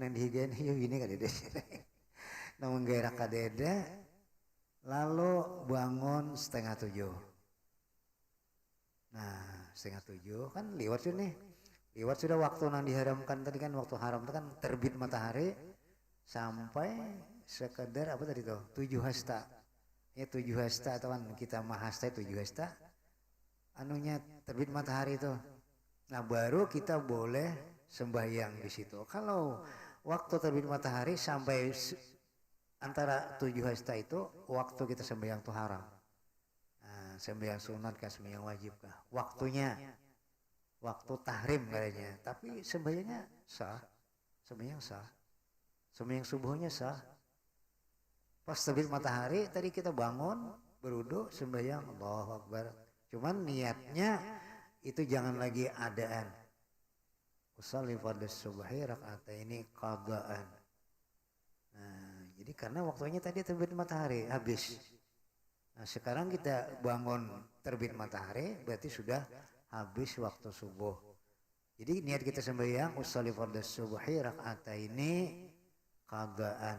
Nan dihigain hiu ini kadede. Namun gairah kadede lalu bangun 6:30. Nah 6:30 kan liwat sudah nih. Liwat sudah waktu yang diharamkan tadi kan waktu haram itu kan terbit matahari sampai sekedar apa tadi tuh 7 hasta. Ya 7 hasta atau kan kita mahasta 7 hasta. Anunya terbit matahari itu. Nah baru kita boleh sembahyang di situ. Kalau waktu terbit matahari sampai antara 7 hasta itu waktu kita sembahyang itu haram. Nah, sembahyang sunat kah sembahyang wajib kah? Waktunya waktu tahrim katanya. Tapi sembahyangnya sah. Sembahyang sah. Sembahyang subuhnya sah. Pas terbit matahari tadi kita bangun berwudu sembahyang Allahu Akbar. Cuman niatnya itu jangan lagi adaan. Usolli fardhu subhi raka'ataini qadaan. Nah, jadi karena waktunya tadi terbit matahari habis. Nah, sekarang kita bangun terbit matahari berarti sudah habis waktu subuh. Jadi niat kita sembahyang usolli fardhu subhi raka'ataini qadaan.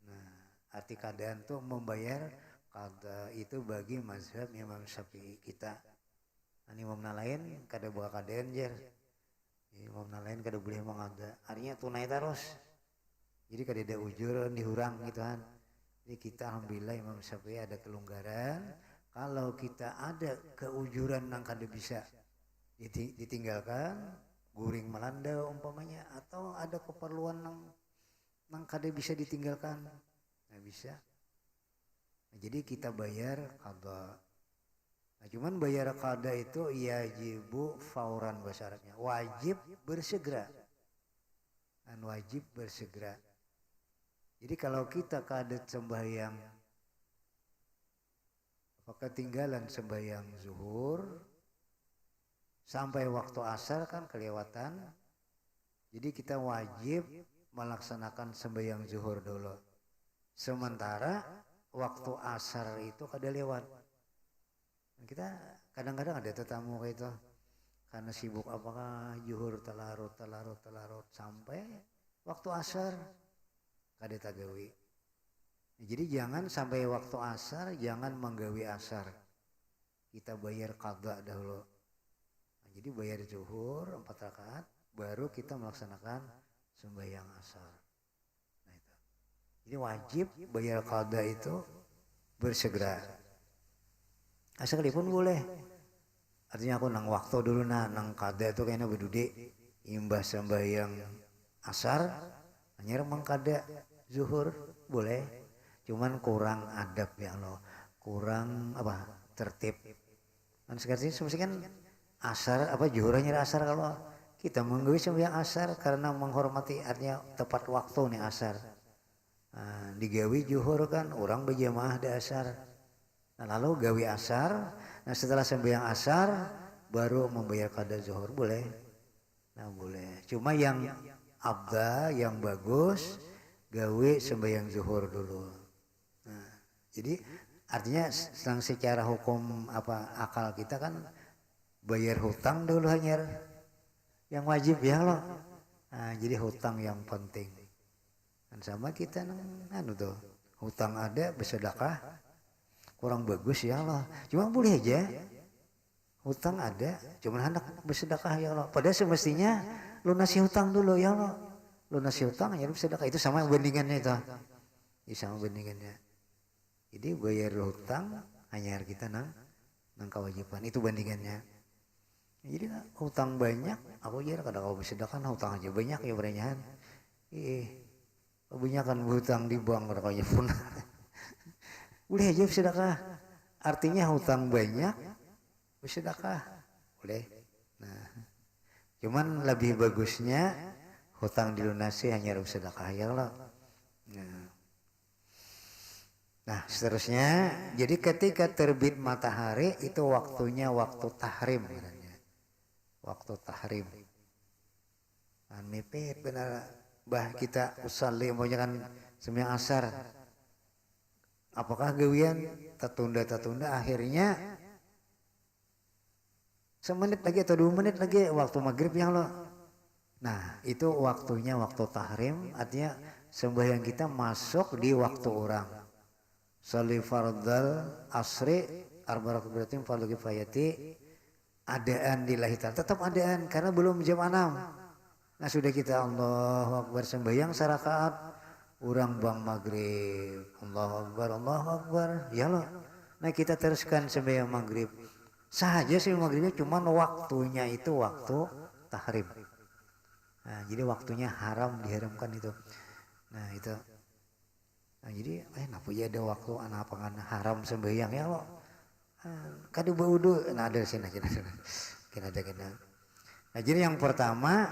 Nah, arti qadaan tuh membayar qada itu bagi mazhab Imam Syafi'i kita. Ani imam lain kada buka qadaan jer. Imam lain kada boleh mengada. Artinya tunai terus. Jadi kada ada ujur dihurang gitu kan. Jadi kita alhamdulillah Imam Syafi'i ada kelonggaran. Kalau kita ada keujuran yang kada bisa ditinggalkan, guring melanda umpamanya atau ada keperluan yang kada bisa ditinggalkan. Nah bisa. Nah, jadi kita bayar qada. Nah, cuman bayar qada itu yajibu fauran bahasa Arabnya. Wajib bersegera. Dan wajib bersegera. Jadi kalau kita kadet sembahyang ketinggalan sembahyang zuhur sampai waktu asar kan kelewatan. Jadi kita wajib melaksanakan sembahyang zuhur dulu. Sementara waktu asar itu kada lewat. Kita kadang-kadang ada tetamu kayak itu karena sibuk apakah zuhur telarut sampai waktu asar kada tagawi. Jadi jangan sampai waktu asar jangan menggawi asar. Kita bayar qada dahulu. Nah, jadi bayar zuhur 4 rakaat baru kita melaksanakan sembahyang asar. Nah itu. Jadi wajib bayar qada itu bersegera. Sekalipun boleh. Artinya aku nang waktu dulu nang qada itu kayaknya berdudi imbah sembahyang asar hanya mengkada zuhur boleh. Cuman kurang adab ya Allah. Kurang apa? Tertib. Kan sekarang semestinya kan asar apa zuhurnya asar kalau kita menggawi sembahyang asar karena menghormati artinya tepat waktu nih asar. Nah, digawi zuhur kan orang berjamaah di asar. Nah, lalu gawi asar. Nah setelah sembahyang asar baru membayar qada zuhur boleh. Nah boleh. Cuma yang abda yang bagus gawe sembahyang zuhur dulu. Nah, jadi artinya secara hukum apa akal kita kan bayar hutang dulu hanya yang wajib ya loh. Nah, jadi hutang yang penting. Dan sama kita anu tuh hutang ada bersedekah kurang bagus ya Allah. Cuma boleh aja. Hutang ada, cuman hendak bersedekah ya Allah. Padahal semestinya lunasi hutang dulu ya Allah. Lunasi hutang ya bersedekah itu sama bandingannya itu. Itu sama bandingannya. Jadi bayar hutang hanya kita nang kewajiban itu bandingannya. Jadi hutang banyak, aku aja kadang kau bersedekah hutang aja banyak ya beranyahan. Kebanyakan hutang di bank kadang kau pun. Boleh aja bersedekah. Artinya hutang banyak bersedekah. Boleh. Nah, cuman lebih bagusnya hutang dilunasi hanya bersedekah ya Allah. Nah, seterusnya jadi ketika terbit matahari itu waktunya waktu tahrim katanya. Waktu tahrim. Kan mepet benar bah kita usalli maunya kan sembahyang asar. Apakah gawian tertunda akhirnya semenit lagi atau 2 menit lagi waktu maghrib ya Allah. Nah itu waktunya waktu tahrim, artinya sembahyang kita masuk di waktu orang. Sholli fardal asri arba rakaatin fardhu kifayati, adaan lillahi ta'ala, tetap adaan karena belum jam 6. Nah sudah kita Allahu Akbar sembahyang sarakaat, urang bang maghrib, Allahu Akbar, ya loh. Nah kita teruskan sembahyang maghrib. Saja sih maghribnya cuman waktunya itu waktu tahrim. Nah jadi waktunya diharamkan itu. Nah itu. Nah jadi kenapa ya ada waktu anak apa haram sembahyang ya loh. Kadu baudu, nah ada sini kena. Nah jadi yang pertama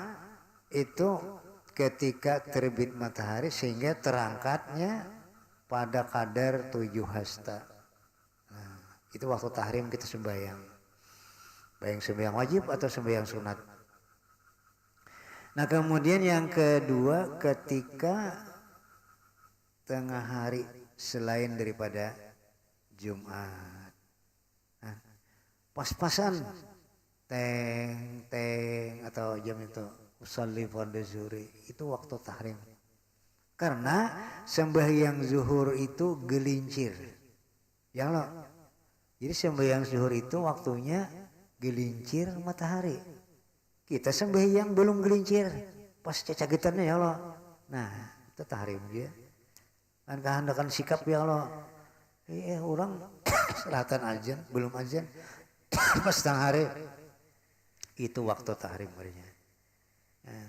itu ketika terbit matahari sehingga terangkatnya pada kadar 7 hasta. Nah, itu waktu tahrim kita sembahyang. Baik sembahyang wajib atau sembahyang sunat. Nah kemudian yang kedua ketika tengah hari selain daripada Jumat. Nah, pas-pasan teng atau jam itu usolli fardhu zuhri itu waktu tahrim. Karena sembahyang zuhur itu gelincir. Ya loh. Jadi sembahyang zuhur itu waktunya gelincir matahari. Kita sembahyang belum gelincir, pas cacagetannya ya Allah. Nah, itu tahrim dia. Kan kehendakan sikap ya Allah. Orang selatan azan, belum azan. Pas tengah hari itu waktu tahrim marinya. Nah,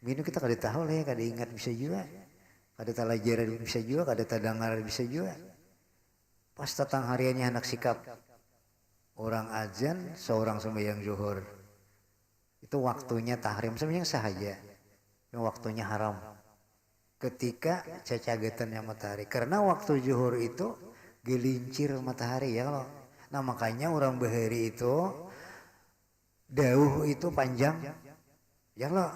minum kita kada tahu lah ya, kada ingat bisa juga. Kada talajar bisa juga, kada tadangar bisa juga. Pas datang hariannya anak sikap. Orang azan, seorang sembahyang zuhur. Itu waktunya tahrim, sebenarnya sahaja. Yang waktunya haram. Ketika cacagetannya matahari. Karena waktu zuhur itu gelincir matahari ya loh. Nah makanya orang bahari itu dauh itu panjang. Ya loh.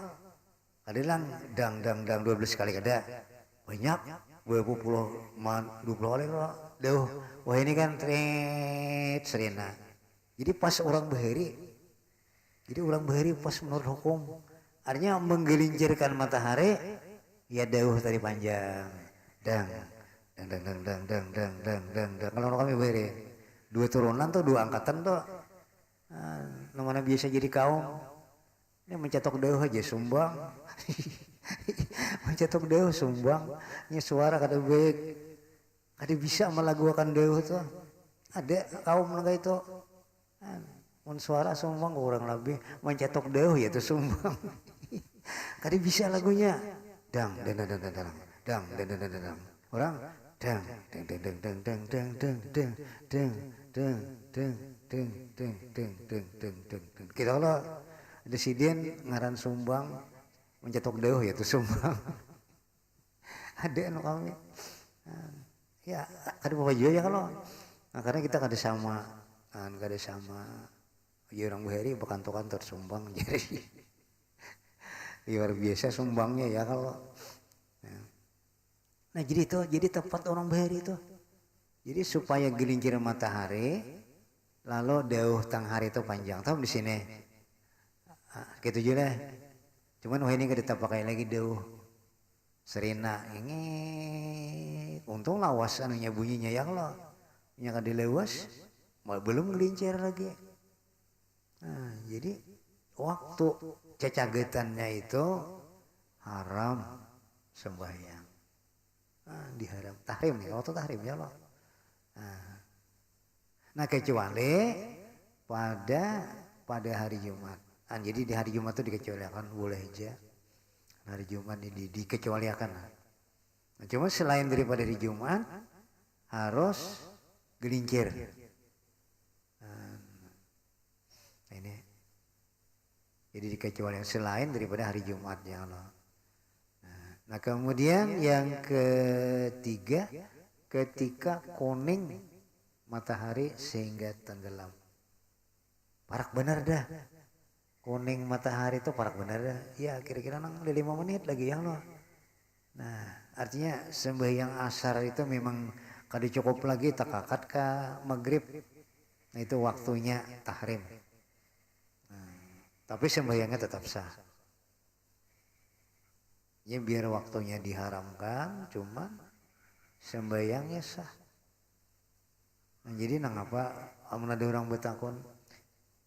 Kadilang dang 12 kali kada. Banyak 20 kali loh. Dauh. Wah ini kan tret serena. Jadi pas orang bahari. Jadi orang bahari pas menurut hukum. Artinya menggelincirkan matahari. Ya dauh tadi panjang. Dang. Kalau kami bahari. 2 turunan tuh 2 angkatan tuh. Namanya biasa jadi kaum. Ini mencetok dauh aja sumbang. Mencetok dauh sumbang. Ini suara kada baik. Kada bisa melaguakan dauh tuh. Ada kaum naga itu. Mun suara sumbang kurang lebih mencetok dauh ya itu sumbang. Kada bisa lagunya. Dang. Orang dang. Kita lo desiden ngaran sumbang mencetok dauh ya itu sumbang. Ada anu kami. Ya kada apa juga ya kalau. Nah, karena kita kada sama ya orang bahari bekantor-kantor sumbang jadi luar biasa sumbangnya ya kalau. Nah jadi tepat orang bahari itu. Jadi supaya gelincir matahari lalu dauh tang hari itu panjang. Tahu di sini. Gitu juga lah. Cuman wah ini kita pakai lagi dauh serena ini untung lawas anunya bunyinya ya kalau nya kada lewas belum gelincir lagi. Nah, jadi waktu cacagetannya itu haram sembahyang. Nah, diharam tahrim nih waktu tahrim ya Allah. Nah kecuali pada hari Jumat. Nah, jadi di hari Jumat itu dikecualikan boleh aja. Hari Jumat ini dikecualikan. Nah, cuma selain daripada hari Jumat harus gelincir. Nah, ini jadi dikecualikan selain daripada hari Jumat ya Allah. Nah kemudian yang ketiga ketika kuning matahari sehingga tenggelam. Parak benar dah. Kuning matahari itu parak benar dah. Ya kira-kira 5 menit lagi ya Allah. Nah artinya sembahyang asar itu memang kada cukup lagi takakat ke maghrib. Nah itu waktunya tahrim. tapi sembahyangnya tetap sah. Ya biar waktunya diharamkan, cuman sembahyangnya sah. Nah, jadi nang apa? Amun ada orang bertakun,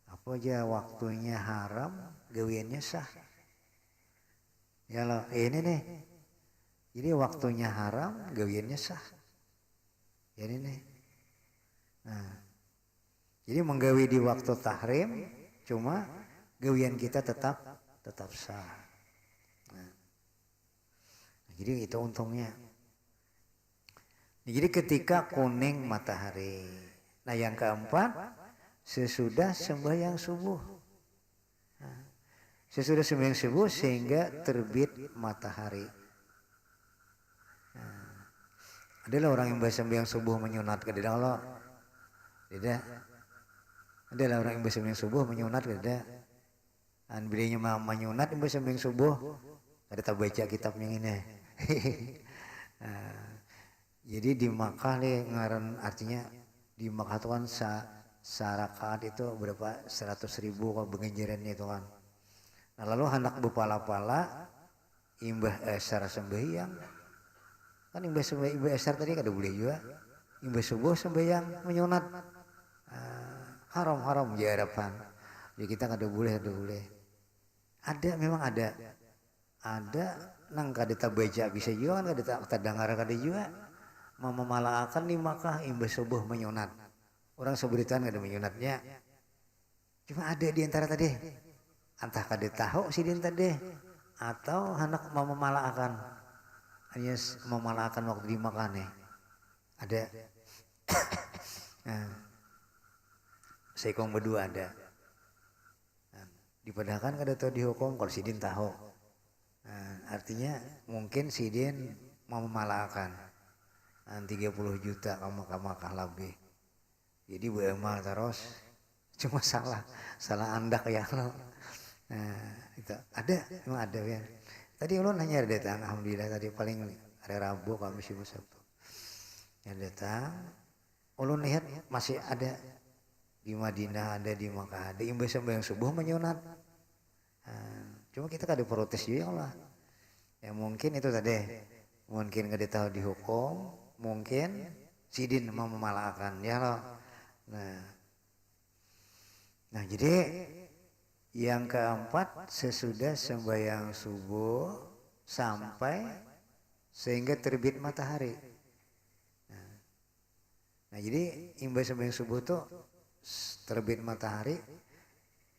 apa aja waktunya haram, gawiannya sah. Ya loh, ini nih. Jadi waktunya haram, gawiannya sah. Jadi nih. Nah, jadi menggawi di waktu tahrim, cuma gawian kita tetap sah. Jadi itu untungnya. Jadi ketika kuning matahari. Nah yang keempat, sesudah sembahyang subuh. Nah, sesudah sembahyang subuh sehingga terbit matahari. Nah, adalah orang yang sembahyang subuh menyunat ke Allah. Tidak. Adalah orang yang sembahyang subuh menyunat ke tidak. Dan belinya menyunat yang sembahyang subuh. Ada tak baca kitabnya ini. Nah, jadi di Makkah nih ngaran artinya di Makkah itu kan sarakaat itu berapa 100.000 kalau bengenjerannya itu kan. Nah lalu hendak bepala-pala imbah esar sembahyang kan imbah esar tadi kada boleh juga imbah subuh sembahyang menyunat haram ya harapan. Jadi kita kada boleh ada memang ada nang kada baca bisa juga kan kada dengar kada juga memalaakan di Makkah imbas subuh menyunat orang seberitaan kada menyunatnya cuma ada di antara tadi entah kada tahu si din tadi atau hendak memalaakan hanya memalaakan waktu di Makkah nih ada nah, saya kong berdua ada dipadahkan kada tahu dihukum kalau si din tahu. Nah, artinya mungkin si din mau memalaakan 30 juta Makkah lebih. Jadi beramal terus cuma salah andak ya lo. Nah, itu ada memang ada ya. Tadi ulun hanya datang alhamdulillah tadi paling hari Rabu Kamis Jumat Sabtu. Yang datang ulun lihat masih ada di Madinah ada di Makkah ada imbas sembahyang subuh menyunat. Cuma kita kada protes juga lah. Ya mungkin itu tadi mungkin kada tahu dihukum, mungkin sidin mau memalaakan ya loh. Nah jadi yang keempat sesudah sembahyang subuh sampai sehingga terbit matahari. Nah jadi imbas sembahyang subuh tuh terbit matahari.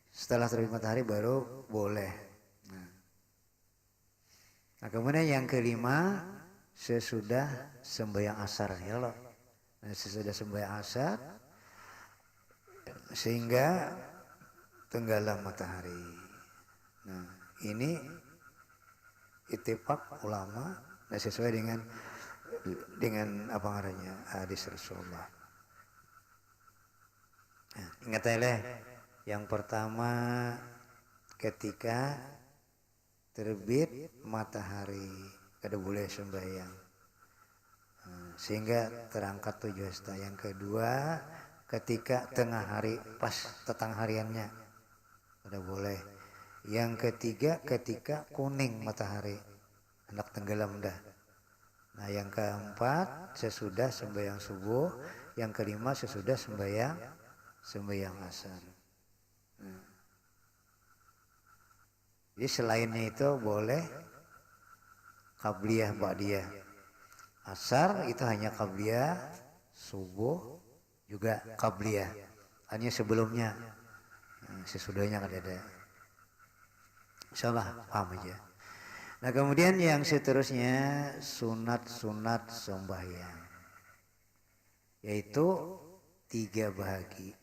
Setelah terbit matahari baru boleh. Nah kemudian yang kelima sesudah sembahyang asar ya loh. Nah, sesudah sembahyang asar sehingga tenggelam matahari. Nah ini ittifaq ulama nah sesuai dengan apa ngarannya hadis Rasulullah. Nah, ingat aja yang pertama ketika terbit matahari kada boleh sembahyang sehingga terangkat 7 hasta. Yang kedua ketika tengah hari pas tetang hariannya kada boleh. Yang ketiga ketika kuning matahari hendak tenggelam dah. Nah yang keempat sesudah sembahyang subuh. Yang kelima sesudah sembahyang asar. Jadi selainnya itu boleh qabliyah ba'diyah. Asar itu hanya qabliyah, subuh juga qabliyah. Hanya sebelumnya, sesudahnya kan ada. Insyaallah paham aja. Nah kemudian yang seterusnya sunat-sunat sembahyang. Yaitu 3 bahagi.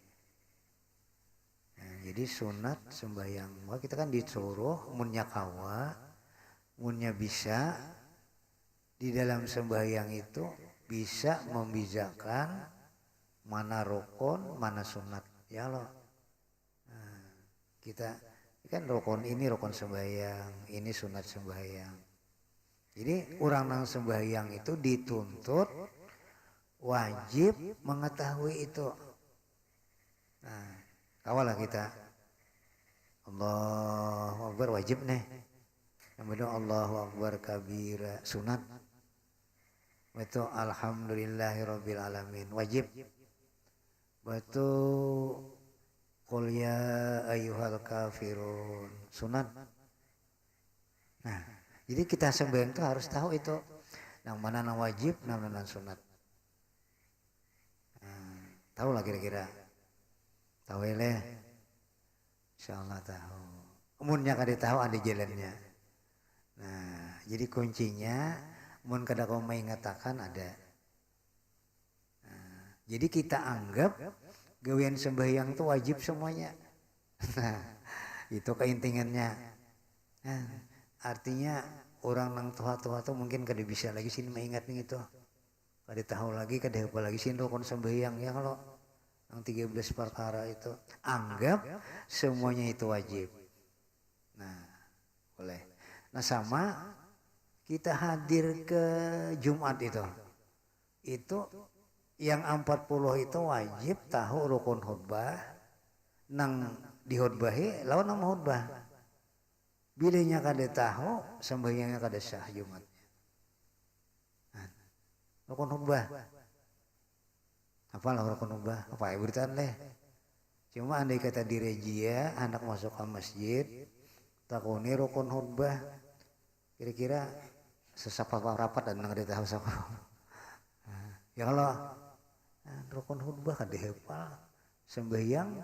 Jadi sunat sembahyang kita kan disuruh munnya kawa munnya bisa di dalam sembahyang itu bisa membedakan mana rukun mana sunat ya loh. Nah, kita kan rukun ini rukun sembahyang ini sunat sembahyang. Jadi orang nang sembahyang itu dituntut wajib mengetahui itu. Nah kawalah kita Allahu Akbar wajib nih. Yang benar Allahu Akbar kabira sunat. Betul alhamdulillahirabbil alamin wajib. Betul qul ya ayyuhal kafirun sunat. Nah, jadi kita sembahyang itu harus tahu itu yang mana yang wajib, yang mana yang sunat. Tahu lah kira-kira. Tahu ya? Insyaallah tahu. Umunnya kada tahu ada jalannya. Nah, jadi kuncinya mun kada kau mengatakan ada. Nah, jadi kita anggap gawean sembahyang itu wajib semuanya. Nah, itu keintingannya. Nah, artinya orang nang tua-tua tuh mungkin kada bisa lagi sini mengingat nih itu. Kada tahu lagi, kada apa lagi sih rukun sembahyang ya kalau yang 13 perkara itu anggap semuanya itu wajib. Nah, boleh. Nah, sama kita hadir ke Jumat itu yang 40 itu wajib tahu rukun khutbah nang dihutbahi lawan nang khutbah. Bilanya kada tahu sembahyangnya kada sah Jumat. Rukun khutbah. Apalah rukun khutbah? Apa ya beritaan leh. Cuma andai kata di Regia anak masuk ke masjid, takuni rukun khutbah. Kira-kira sesapa rapat dan nggak tahu siapa. Ya kalau rukun khutbah kada hafal sembahyang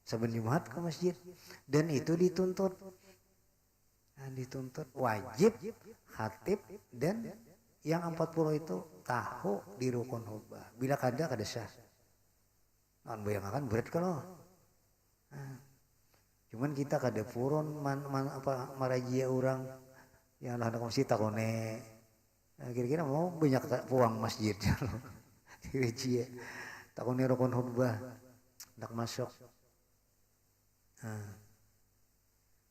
saben Jumat ke masjid dan itu dituntut. Nah, dituntut wajib khatib dan yang 40 itu tahu di rukun khutbah. Bila kada sah. Nah, bayangkan berat kalau. Nah, cuman kita kada purun marajia orang yang hendak masjid takone. Nah, kira-kira mau banyak puang masjid. Dirajia. Takone rukun khutbah hendak masuk. Nah,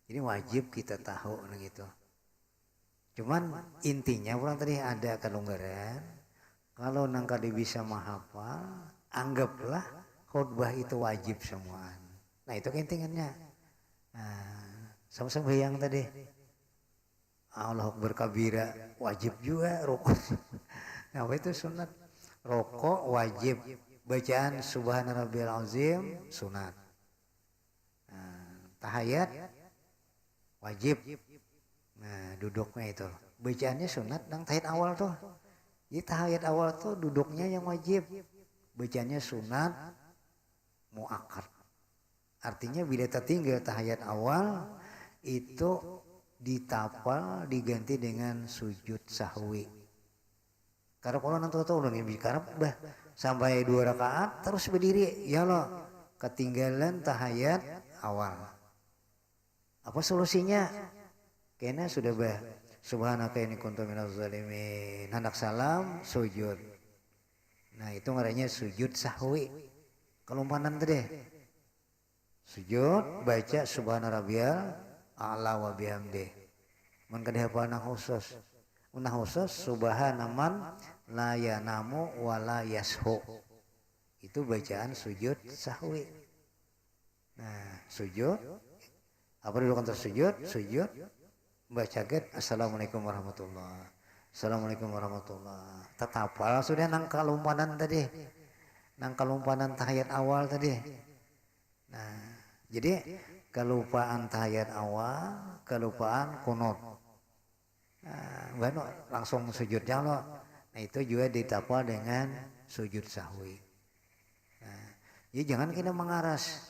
jadi wajib kita tahu nang itu. Cuman intinya orang tadi ada kelonggaran. Kalau nang kada bisa menghafal, anggaplah khutbah itu wajib semua. Nah itu intinya. Nah, sama-sama yang tadi. Allah berkabira wajib juga rukun. Nah itu sunat. Rokok wajib. Bacaan Subhana Rabbiyal Azim sunat. Nah, tahiyat wajib. Nah duduknya itu bacaannya sunat dan tahiyat awal tuh. Jadi tahiyat awal tuh duduknya yang wajib. Bacaannya sunat muakkad. Artinya bila tertinggal tahiyat awal itu ditapal diganti dengan sujud sahwi. Karena kalau nanti tahu udah bicara bah sampai 2 rakaat terus berdiri ya loh ketinggalan tahiyat awal. Apa solusinya? Kena sudah bah subhanaka inni kuntu minaz zalimin. Hendak salam sujud. Nah itu ngarannya sujud sahwi. Kelumpanan tadi. Sujud baca subhana rabbiyal a'la wa bihamdi. Mun kada hafal nang khusus. Nang khusus subhana man la yanamu wa la yashu. Itu bacaan sujud sahwi. Nah, sujud apa dulu kan tersujud? Sujud baca get assalamualaikum warahmatullah. Assalamualaikum warahmatullah. Tetapal sudah nang kalumpanan tadi. Nang kalumpanan tahiyat awal tadi. Nah, jadi kelupaan tahiyat awal, kelupaan kunut. Nah, langsung sujudnya loh. Nah, itu juga ditapal dengan sujud sahwi. Nah, jadi jangan kita mengaras.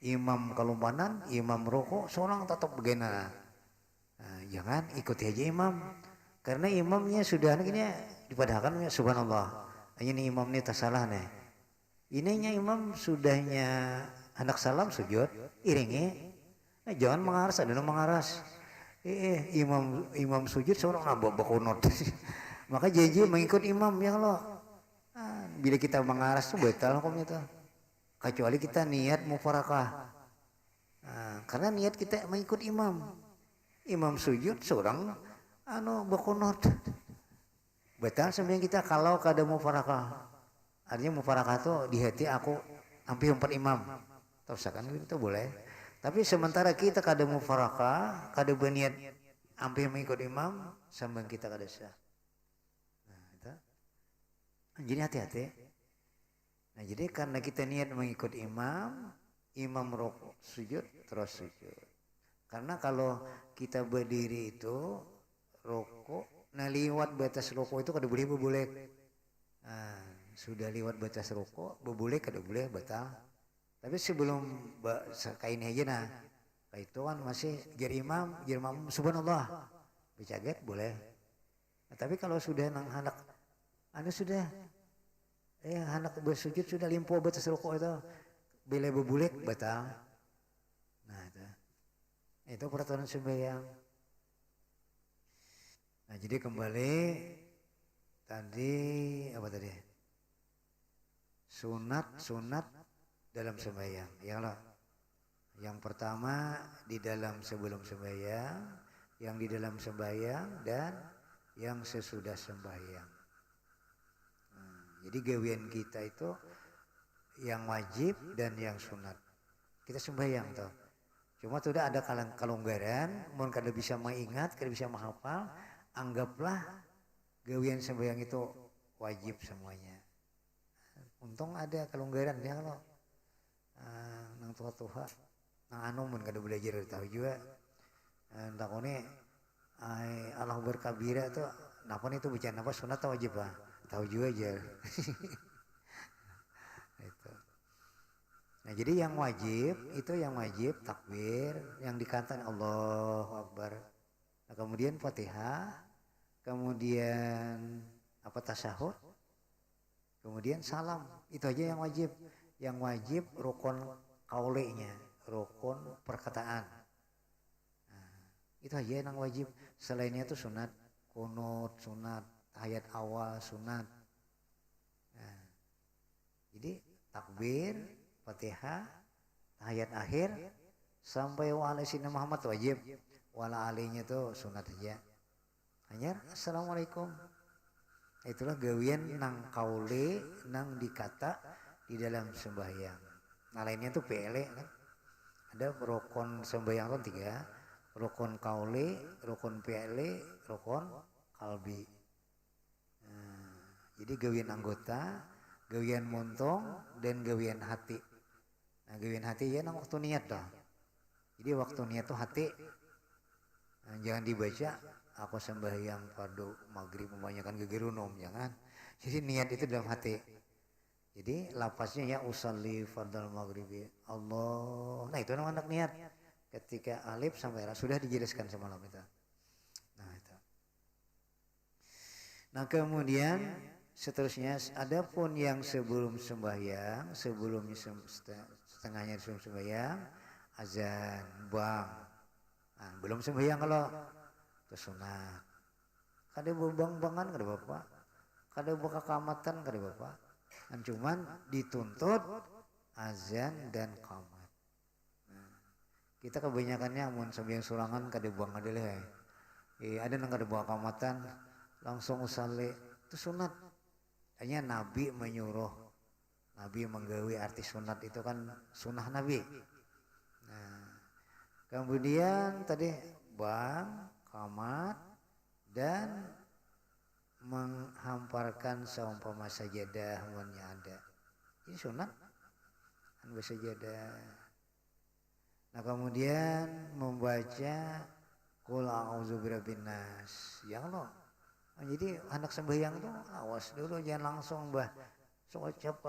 Imam kelumpanan, imam rukuk, seorang tetap begini. Nah, jangan ikuti aja imam karena imamnya sudah gini dipadahkan subhanallah ini imam ini tak salah nih ininya imam sudahnya hendak salam sujud iringi nah, jangan mengaras ada mengaras imam sujud seorang nambah bakunot maka janji mengikut imam ya lo nah, bila kita mengaras tuh batal hukumnya tuh kecuali kita niat mufarakah nah, karena niat kita mengikut imam sujud seorang bakunut batal sembahyang kita kalau kada mufarakah artinya mufarakah tuh di hati aku hampir 4 imam terus kan itu boleh Tapi sementara kita kada mufarakah, kada berniat hampir mengikut imam, sambang kita kada sah. Nah, itu. Jadi hati-hati. Nah, jadi karena kita niat mengikut imam, imam rukuk sujud terus sujud. Karena kalau kita berdiri itu rukuk, nah liwat batas rukuk itu kada boleh bebulek. Nah, sudah liwat batas rukuk, bebulek kada boleh batal. Tapi sebelum kain aja nah, itu kan masih jar imam subhanallah, bercaget boleh. Nah, tapi kalau sudah nang hendak, anda sudah hendak bersujud sudah limpo batas rukuk itu, bila bebulek batal. Nah itu peraturan sembahyang. Nah jadi kembali tadi apa tadi? Sunat dalam sembahyang. Yang pertama di dalam sebelum sembahyang, yang di dalam sembahyang dan yang sesudah sembahyang. Jadi gawean kita itu yang wajib dan yang sunat. Kita sembahyang toh. Cuma sudah ada kelonggaran, mau kada bisa mengingat, kada bisa menghafal, anggaplah gawean sembahyang itu wajib semuanya. Untung ada kelonggaran ya kalau nang tua-tua, nang anu mun kada belajar tahu juga. Takone Allah berkabira tuh, napa itu bicara apa sunat atau wajib ah? Tahu juga aja. Itu. Nah jadi yang wajib takbir, yang dikatakan Allahu Akbar. Nah, kemudian Fatihah, kemudian tasyahud, kemudian salam. Itu aja yang wajib. Yang wajib rukun kaulenya, rukun perkataan. Nah, itu aja yang wajib. Selainnya itu sunat, kunut sunat, ayat awal sunat. Nah, jadi takbir, Fatihah, ayat akhir sampai wa ala sayyidina Muhammad wajib. Wala alinya itu sunat aja. Hanya assalamualaikum. Itulah gawian nang kaule nang dikata di dalam sembahyang. Nah lainnya tuh pele kan. Ada rukun sembahyang kan 3. Rukun kaule, rukun pele, rukun kalbi. Jadi gawian anggota, gawian montong, dan gawian hati. Nah gawian hati ya nang waktu niat dah. Jadi waktu niat tuh hati. Nah, jangan dibaca aku sembahyang fardu maghrib membanyakan gegerunum, jangan. Jadi niat itu dalam hati. Jadi lapasnya ya usalli fardal maghribi Allah. Nah itu namanya anak niat. Ketika alif sampai ra sudah dijelaskan semalam itu. Nah itu. Nah kemudian seterusnya adapun yang sebelum sembahyang, setengahnya sebelum sembahyang, azan, bang. Nah, belum sembahyang kalau itu sunat. Kada bang-bangan kada bapak. Kada buka kamatan kada bapak. Dan cuman dituntut azan dan qamat. Nah, kita kebanyakannya mun sembahyang surangan kada buang adalah. Ada nang kada buka kamatan langsung usalli itu sunat. Hanya Nabi menyuruh, Nabi menggawi arti sunat itu kan sunnah Nabi. Nah, kemudian tadi bang, qamat dan menghamparkan seumpama sajadah munnya ada. Ini sunat kan bersajadah. Nah kemudian membaca qul a'udzu birabbin nas. Ya Allah. Nah, jadi anak sembahyang tuh awas dulu jangan langsung ucap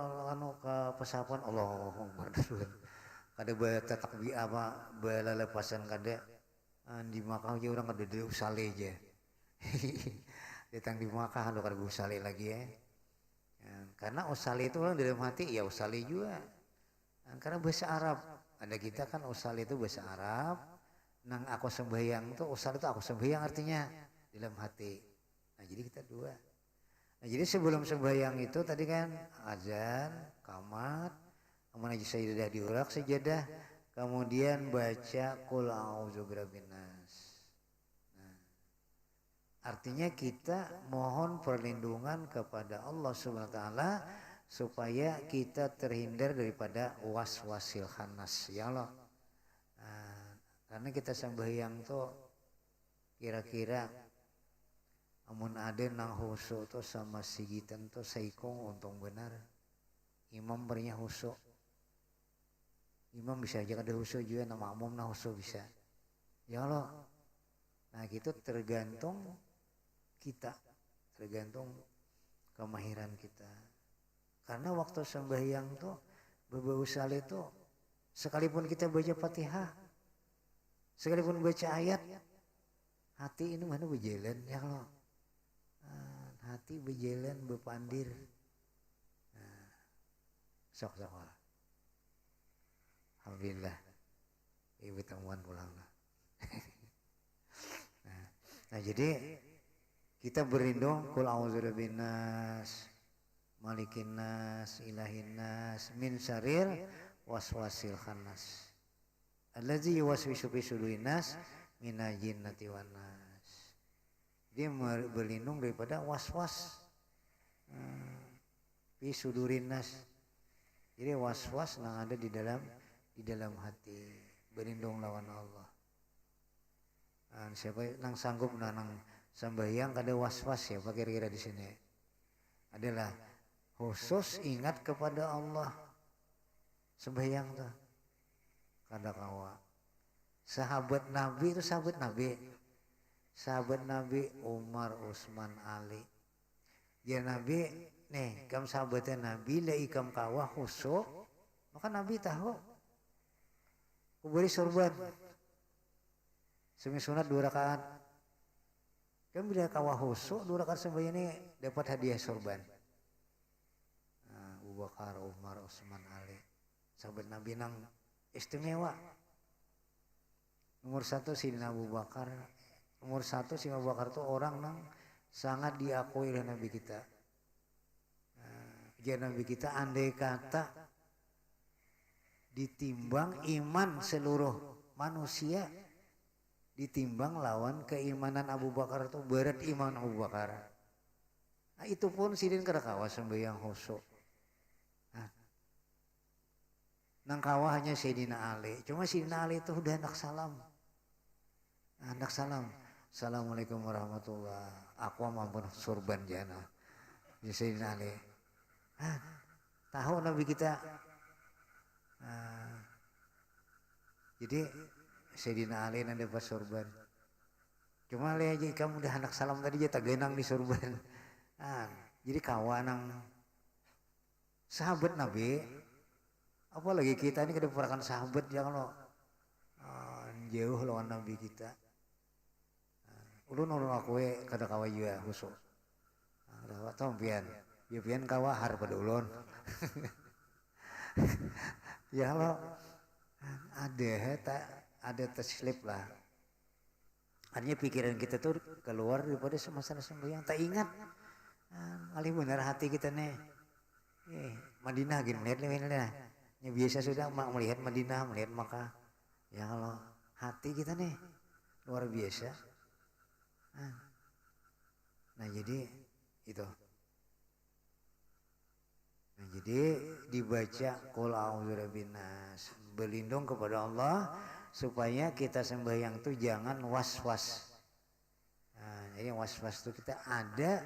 ke pesapan Allahu Akbar dulu. Kada baca takbir belalepasan kada di Makkah aja orang kada usale aja. Datang di Makkah lo kada usale lagi ya. Karena usale itu orang dalam hati ya usale juga. Karena bahasa Arab. Ada kita kan usale itu bahasa Arab. Nang aku sembahyang itu usale itu aku sembahyang artinya dalam hati. Nah jadi kita dua. Nah jadi sebelum sembahyang itu tadi kan azan, qamat, kemudian sajadah diurak sajadah, kemudian baca qul a'udzu birabbin nas. Nah, artinya kita mohon perlindungan kepada Allah Subhanahu wa taala supaya kita terhindar daripada waswasil khannas ya Allah. Nah, Karena kita sembahyang tuh kira-kira amun ada nang husuk tuh sama sigitan tuh saikong untung benar. Imam berinya husuk. Imam bisa aja ada husuk juga, nama makmum nah husuk bisa. Ya Allah. Nah gitu tergantung kita, tergantung kemahiran kita. Karena waktu sembahyang tuh berbau saleh tuh sekalipun kita baca Fatihah, sekalipun baca ayat, hati ini mana berjalan ya Allah. Hati berjalan berpandir. Nah, sok. Alhamdulillah. Ibu temuan pulang lah. Nah jadi kita berlindung kul a'udzu birabbinas malikin nas ilahin nas min syarril waswasil khannas allazi yuwaswisu fi sudurin nas minal jinnati wan nas. Dia berlindung daripada waswas fi sudurin nas. Jadi waswas yang ada di dalam hati. Berlindung lawan Allah. Siapa yang sanggup nang sembahyang kada waswas ya pakai kira di sini adalah khusus ingat kepada Allah sembahyang tuh kada kawa. Sahabat Nabi itu sahabat Nabi Umar, Utsman, Ali. Ya Nabi nih kam sahabatnya Nabi la ikam kawa khusus maka Nabi tahu kuberi sorban semi sunat 2 rakaat. Kan bila kawah husuk 2 rakaat sembahyang ini dapat hadiah sorban. Abu Bakar, Umar, Utsman, Ali. Sahabat Nabi nang istimewa. Nomor 1 Sayyidina Abu Bakar. Nomor 1 Sayyidina Abu Bakar itu orang nang sangat diakui oleh Nabi kita. Jadi Nabi kita andai kata ditimbang iman seluruh manusia ditimbang lawan keimanan Abu Bakar itu berat iman Abu Bakar. Nah, itu pun sidin kada kawa sembahyang khusyuk. Nang kawa hanya Sayyidina Ali. Cuma Sayyidina Ali itu udah anak salam. Assalamualaikum warahmatullahi. Aku mampun surban jana. Ya Sayyidina Ali. Tahu Nabi kita. Jadi Sayyidina Ali nanti pas sorban. Cuma lihat aja kamu udah anak salam tadi aja tak genang di sorban. Jadi kawan sahabat Nabi. Apalagi kita ini kada perakan sahabat jangan lo jauh lawan Nabi kita. Ulun aku kada kawa juga khusus. Kada tahu pian. Ya pian kawa har pada ulun. Ya lo ada terselip lah. Artinya pikiran kita tuh keluar daripada masalah sembahyang. Tak ingat. Kali benar hati kita nih. Madinah gini melihat. Ya biasa sudah melihat Madinah, melihat Makkah. Ya kalau hati kita nih luar biasa. Nah jadi itu. Nah jadi dibaca qul a'udzu birabbinas, berlindung kepada Allah supaya kita sembahyang itu jangan was-was. Jadi was-was itu kita ada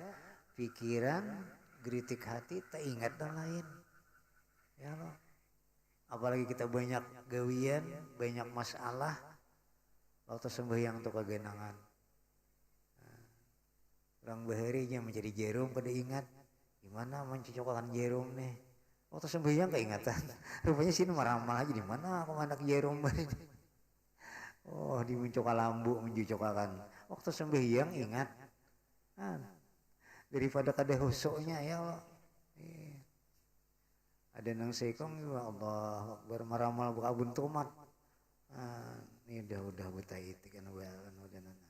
pikiran geritik hati tak ingat dan lain. Ya Allah. Apalagi kita banyak gawian, banyak masalah waktu sembahyang itu kegenangan. Orang baharinya menjadi jarum pada ingat. Gimana mencocokkan jarum nih? Waktu sembahyang keingatan. Rupanya sini meramal aja di mana aku anak jarum ini. Oh, di mencokal lambu mencucokakan. Waktu sembahyang ingat. Daripada kada husuknya ya Allah. Ada nang sekong ya Allah Akbar meramal buka abun tomat. Ini udah betai itu kan udah nana.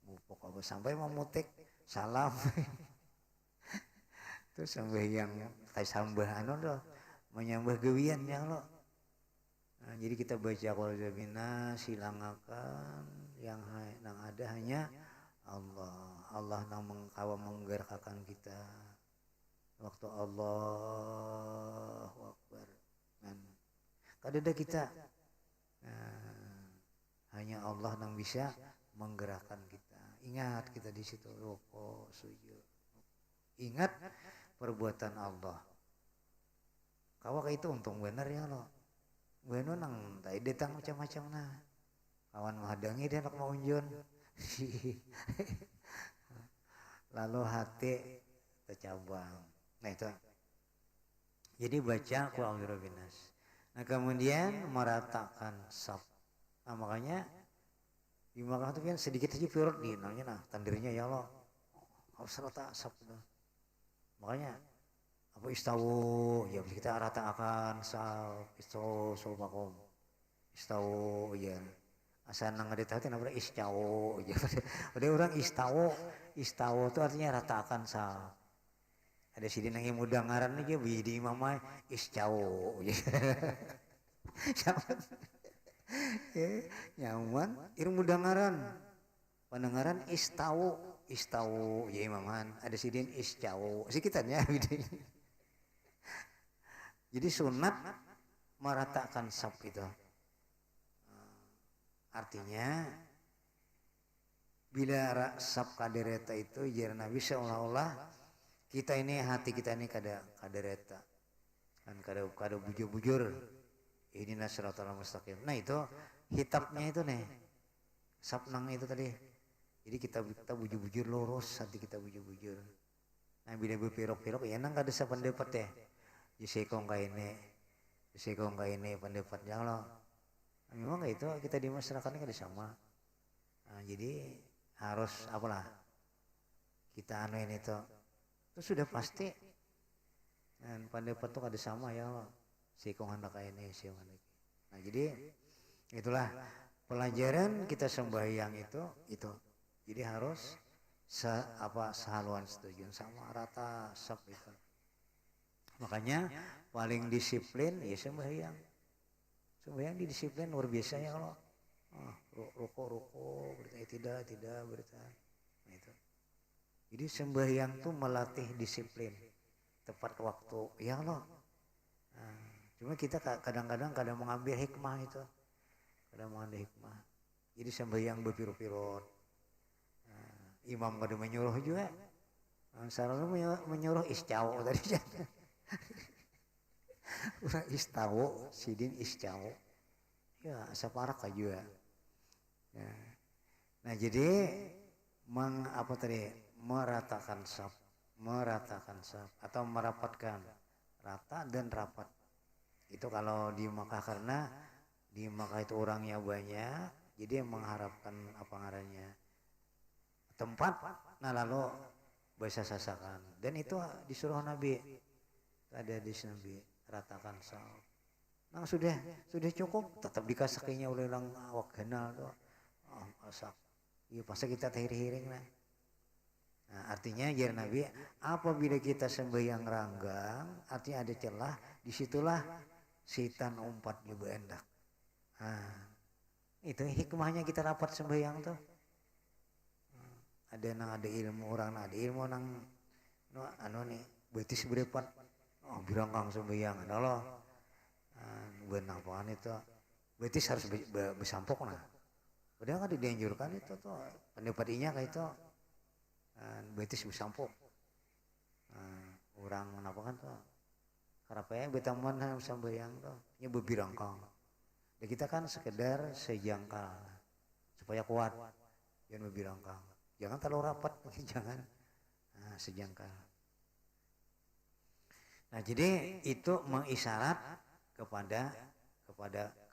Mupok apa sampai memutik salam. Terus sembahyang kayak sambah doh menyambah gawian ya Allah. Jadi kita baca qul zabina silangakan yang ada hanya Allah nang mengkawa menggerakkan kita waktu Allahu Akbar. Kadada kita Hanya Allah yang bisa menggerakkan kita. Ingat kita di situ rukuk, sujud. Ingat perbuatan Allah. Kawa itu untung bener ya lo. Bueno nang tadi datang macam-macam nah. Kawan menghadangi dia nak mau unjun. Lalu hati tercabang. Nah itu. Jadi baca qul a'udzu birabbin nas. Nah kemudian meratakan saf. Nah makanya di Makkah itu kan sedikit saja firot di namanya nah tandirnya ya Allah harus rata saf. Makanya apa istawu ya kita rata akan saf istawu sulmakum istawu ya asal nang ada hati namanya istawu ya ada orang istawu itu artinya rata akan saf. Ada sidin yang muda ngaran aja di mama istawu ya. Nyaman ilmu dengaran pendengaran istawu ya imaman ada sidin istawu sekitarnya jadi sunat meratakan saf itu artinya bila saf kadereta itu jar Nabi seolah-olah kita ini hati kita ini kada kadereta kan kada bujur-bujur ini nasratul mustaqim. Nah itu hitapnya itu nih sapnang itu tadi. Jadi kita bujur-bujur lurus hati kita bujur-bujur. Nah bila berpirok-pirok ya nang kada pendapat ya. Jadi kong ini pendapatnya lo. Memang itu kita di masyarakat ini kada sama. Nah, jadi harus apalah kita anuin itu sudah pasti. Dan pendapat itu kada sama ya lo. Sikong hendak ini sikong hendak. Nah jadi itulah pelajaran kita sembahyang itu. Jadi harus sehaluan setuju sama rata saf itu. Makanya paling disiplin ya sembahyang. Sembahyang disiplin luar biasa ya kalau rukuk berita tidak berita. Nah itu. Jadi sembahyang tuh melatih disiplin tepat waktu ya Allah. Nah, cuma kita kadang-kadang mengambil hikmah itu. Kadang mengambil hikmah. Jadi sembahyang berpirut-pirut. Nah, imam kada menyuruh juga. Selalu menyuruh istawu tadi. Urang istawu, sidin istawu. Ya, saparak juga. Nah, jadi meratakan saf atau merapatkan rata dan rapat. Itu kalau di Makkah karena di Makkah itu orangnya banyak, jadi mengharapkan apa ngarannya tempat, nah lalu bahasa sasakan dan itu disuruh Nabi ada di Nabi ratakan saf. Nah sudah cukup, tetap dikasakinya oleh orang awak kenal tuh, masak, iya pasti kita hiring lah. Nah, artinya jar Nabi apabila kita sembahyang ranggang artinya ada celah disitulah setan umpat juga endak. Nah, itu hikmahnya kita rapat sembahyang tuh. Ada ilmu orang ada ilmu nang nih betis berepat birangkang sembahyang adalah benang apaan itu betis harus bersampok nah. Padahal kan dianjurkan itu tuh pendapatnya kayak itu betis bersampok. Orang kenapa kan tuh karena betaman sembahyang tuh nya berbirangkang. Dan kita kan sekedar sejangkal supaya kuat jangan berbirangkang. Jangan terlalu rapat, jangan sejangkal. Nah jadi itu mengisyarat kepada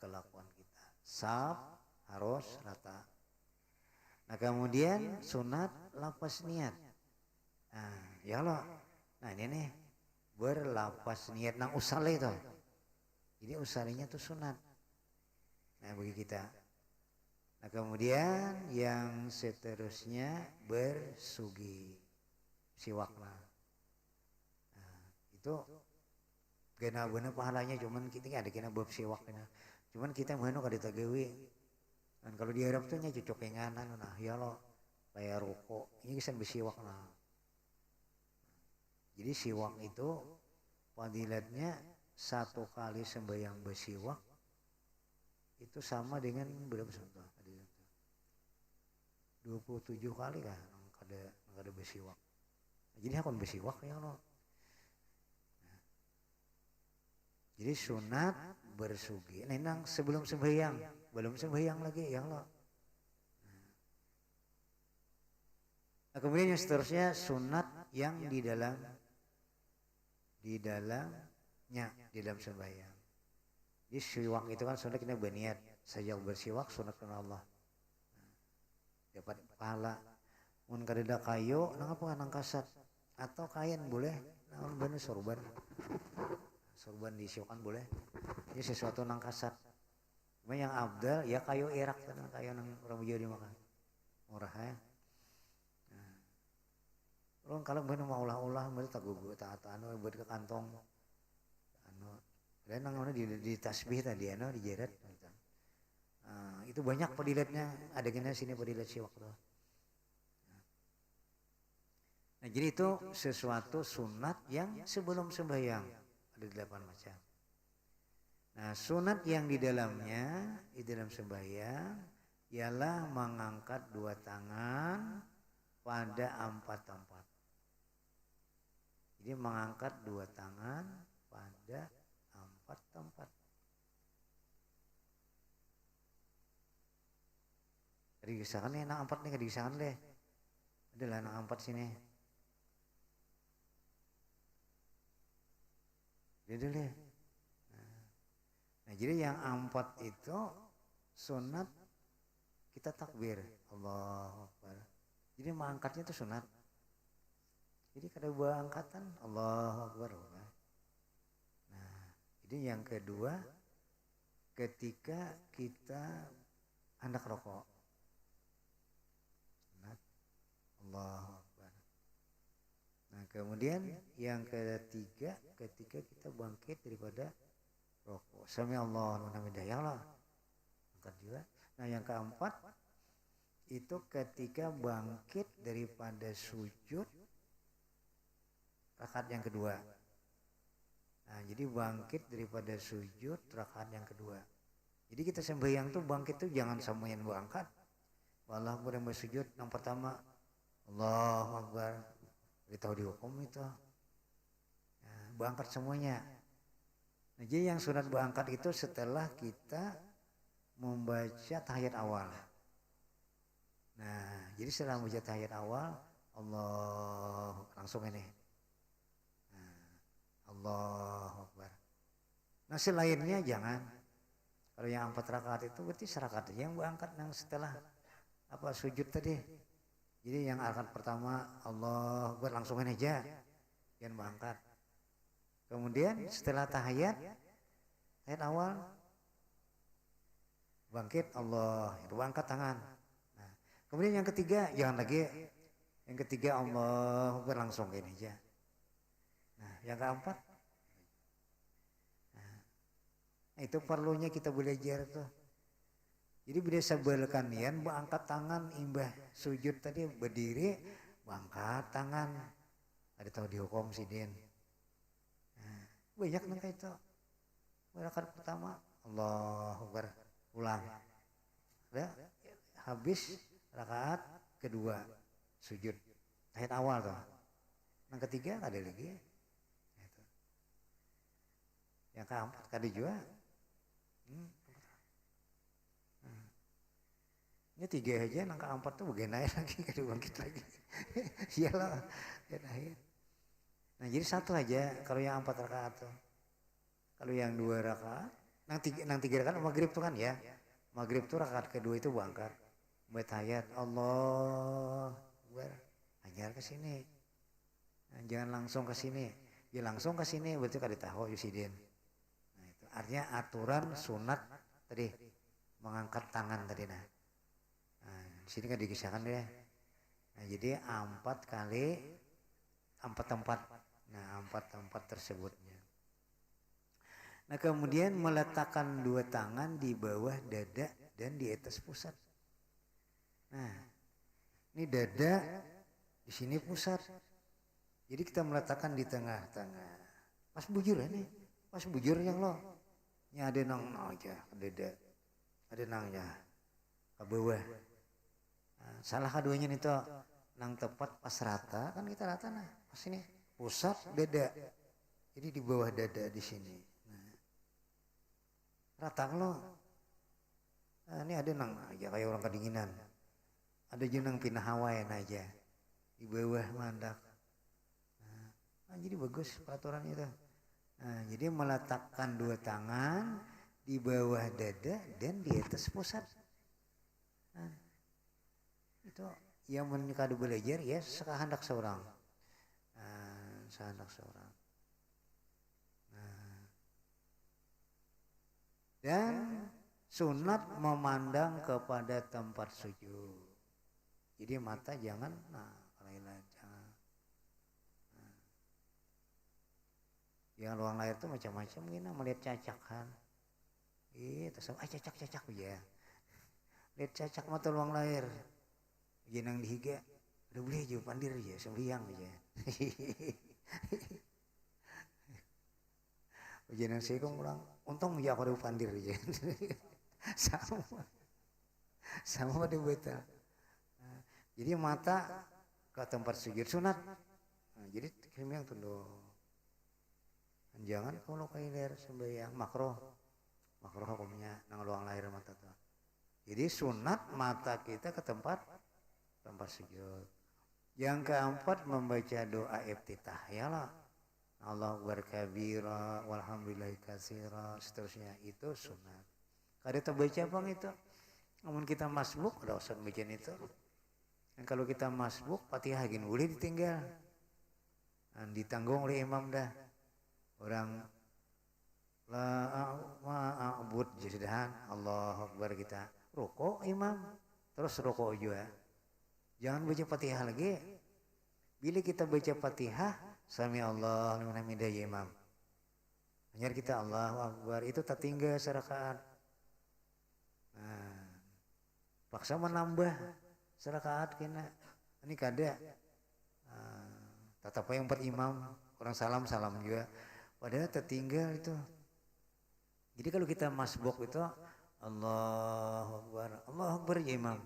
kelakuan kita. Saf harus rata. Nah kemudian sunat lapas niat. Nah ya Allah. Nah ini nih berlapas niat nang usale itu. Jadi usalenya itu sunat. Nah bagi kita. Nah kemudian yang seterusnya bersugi siwakna. Nah itu benar pahalanya cuman kita ada kena bab siwaknya. Cuman kita mau kada tagawi. Dan kalau di Arab tuh nya cocok enganan nah ya lo kayak rokok ini bisa bersiwak nah. Jadi siwak itu fadilatnya 1 kali sembahyang bersiwak itu sama dengan berapa contoh? 27 kali kan kada bersiwak. Jadi hakon bersiwak ya lo. Jadi sunat bersugi. Nenang sebelum sembahyang, belum sembahyang lagi ya Allah. Nah, kemudian yang seterusnya sunat yang di dalamnya, di dalam sembahyang. Jadi siwak itu kan sunat kita berniat saja bersiwak sunat karena Allah. Dapat pahala. Mun kadeda kayu, nang apa nang kasat atau kain boleh, nang bener sorban. Sorban disiukan boleh. Ini sesuatu nang kasat. Cuma yang abdal ya kayu erak kan kayu nang orang Jawa dimakan. Murah ya. Nah. Orang kalau bener mau ulah-ulah bener tak gugu tak anu buat ke kantong. Anu dan nang di tasbih tadi anu di jeret. Itu banyak pedilatnya, ada gini sini pedilat siwak tuh. Nah jadi itu sesuatu sunat yang sebelum sembahyang. Ada 8 macam. Nah sunat yang di dalamnya, di dalam sembahyang, ialah mengangkat 2 tangan pada 4 tempat. Jadi mengangkat 2 tangan pada 4 tempat. Digisahkan nih, nang 4 nih digisahkan deh. Adalah nang 4 sini. Jadi deh. Nah, jadi yang 4 itu sunat kita takbir Allahu Akbar. Jadi mengangkatnya itu sunat. Jadi kada buat angkatan Allahu Akbar. Nah, jadi yang kedua ketika kita hendak rokok. Sunat Allahu Akbar. Nah, kemudian yang ketiga ketika kita bangkit daripada rokok. Sami Allahu liman hamidah ya Allah. Angkat juga. Nah, yang keempat itu ketika bangkit daripada sujud rakaat yang kedua. Nah, jadi bangkit daripada sujud rakaat yang kedua. Jadi kita sembahyang tuh bangkit tuh jangan samain berangkat. Wallah boleh bersujud yang pertama Allahu Akbar. Kita tahu dihukum itu. Nah, berangkat semuanya. Nah, jadi yang sunat berangkat itu setelah kita membaca tahiyat awal. Nah, jadi setelah membaca tahiyat awal, Allah langsung ini. Nah, Allahu Akbar. Nah, selainnya jangan. Kalau yang 4 rakaat itu berarti serakaat yang berangkat yang setelah apa sujud tadi. Jadi yang rakaat pertama Allahu Akbar langsung ini aja. Jangan berangkat. Kemudian setelah tahiyat awal bangkit Allah, itu angkat tangan. Nah, kemudian yang ketiga jangan lagi. Yang ketiga Allah berlangsung ini aja. Nah, yang keempat, nah, itu perlunya kita belajar tuh. Jadi bila sebelkan nian, angkat tangan imbah sujud tadi berdiri, angkat tangan. Ada tahu dihukum sidin. Banyak nang itu. Rakaat pertama Allahu Akbar ulang. Ya, habis rakaat kedua sujud. Tahiyat awal tuh. Yang ketiga ada lagi. Itu. Yang keempat kada juga. Ini 3 aja, yang keempat tuh bagaimana lagi kada bangkit lagi. Iyalah, ya akhir. Nah jadi 1 aja kalau yang 4 rakaat tuh. Kalau yang 2 rakaat, nang 3 rakaat maghrib tuh kan ya. Maghrib tuh rakaat kedua itu bangkat. Bertahiyat Allah Akbar. Ajar ke sini. Nah, jangan langsung ke sini. Ya langsung ke sini berarti kada tahu yusidin. Nah itu artinya aturan sunat tadi mengangkat tangan tadi nah. Nah di sini kan dikisahkan deh. Nah jadi 4 kali 4 tempat. Nah 4 tempat tersebutnya. Nah kemudian meletakkan 2 tangan di bawah dada dan di atas pusat. Nah ini dada di sini pusat. Jadi kita meletakkan di tengah-tengah. Pas bujur ini, pas bujur yang lo. Ini ada nang aja dada, ada nangnya ke bawah. Salah kaduanya itu nang tepat pas rata kan kita rata nah pas ini pusat dada jadi di bawah dada di sini nah, rata lo nah, ini ada nang aja kayak orang kedinginan ada jenang pinah Hawaiian aja di bawah mandak nah, jadi bagus peraturan itu nah, jadi meletakkan dua tangan di bawah dada dan di atas pusat nah, itu yang menikah belajar ya sekehendak seorang sekehendak seorang dan sunat memandang kepada tempat sujud jadi mata jangan lain-lain jangan yang ruang layar itu macam-macam gini melihat cacak kan terus cacak ya lihat cacak mata ruang layar jenang dihiga udah boleh aja pandir aja sembriang aja jenang sekong ulang untung ya aku udah pandir aja sama pada betul jadi mata ke tempat sujud sunat jadi yang tunduk jangan kalau kayak sembahyang makroh hukumnya nang luang lahir mata tuh jadi sunat mata kita ke tempat sujud yang keempat membaca doa iftitah ya lah Allahu Akbar kabira walhamdulillahi katsira seterusnya itu sunat kada terbaca bang itu namun kita masbuk ada usah baca itu dan kalau kita masbuk Fatihah gini boleh ditinggal dan ditanggung oleh imam dah orang la ma'bud jadian Allahu Akbar kita rukuk imam terus rukuk juga jangan baca Fatihah lagi bila kita baca Fatihah sami Allah liman hamidah ya imam hanya kita Allahu Akbar itu tertinggal serakaat paksa menambah serakaat kena ini kada tatap yang empat imam orang salam juga padahal tertinggal itu jadi kalau kita masbuk itu Allahu Akbar ya imam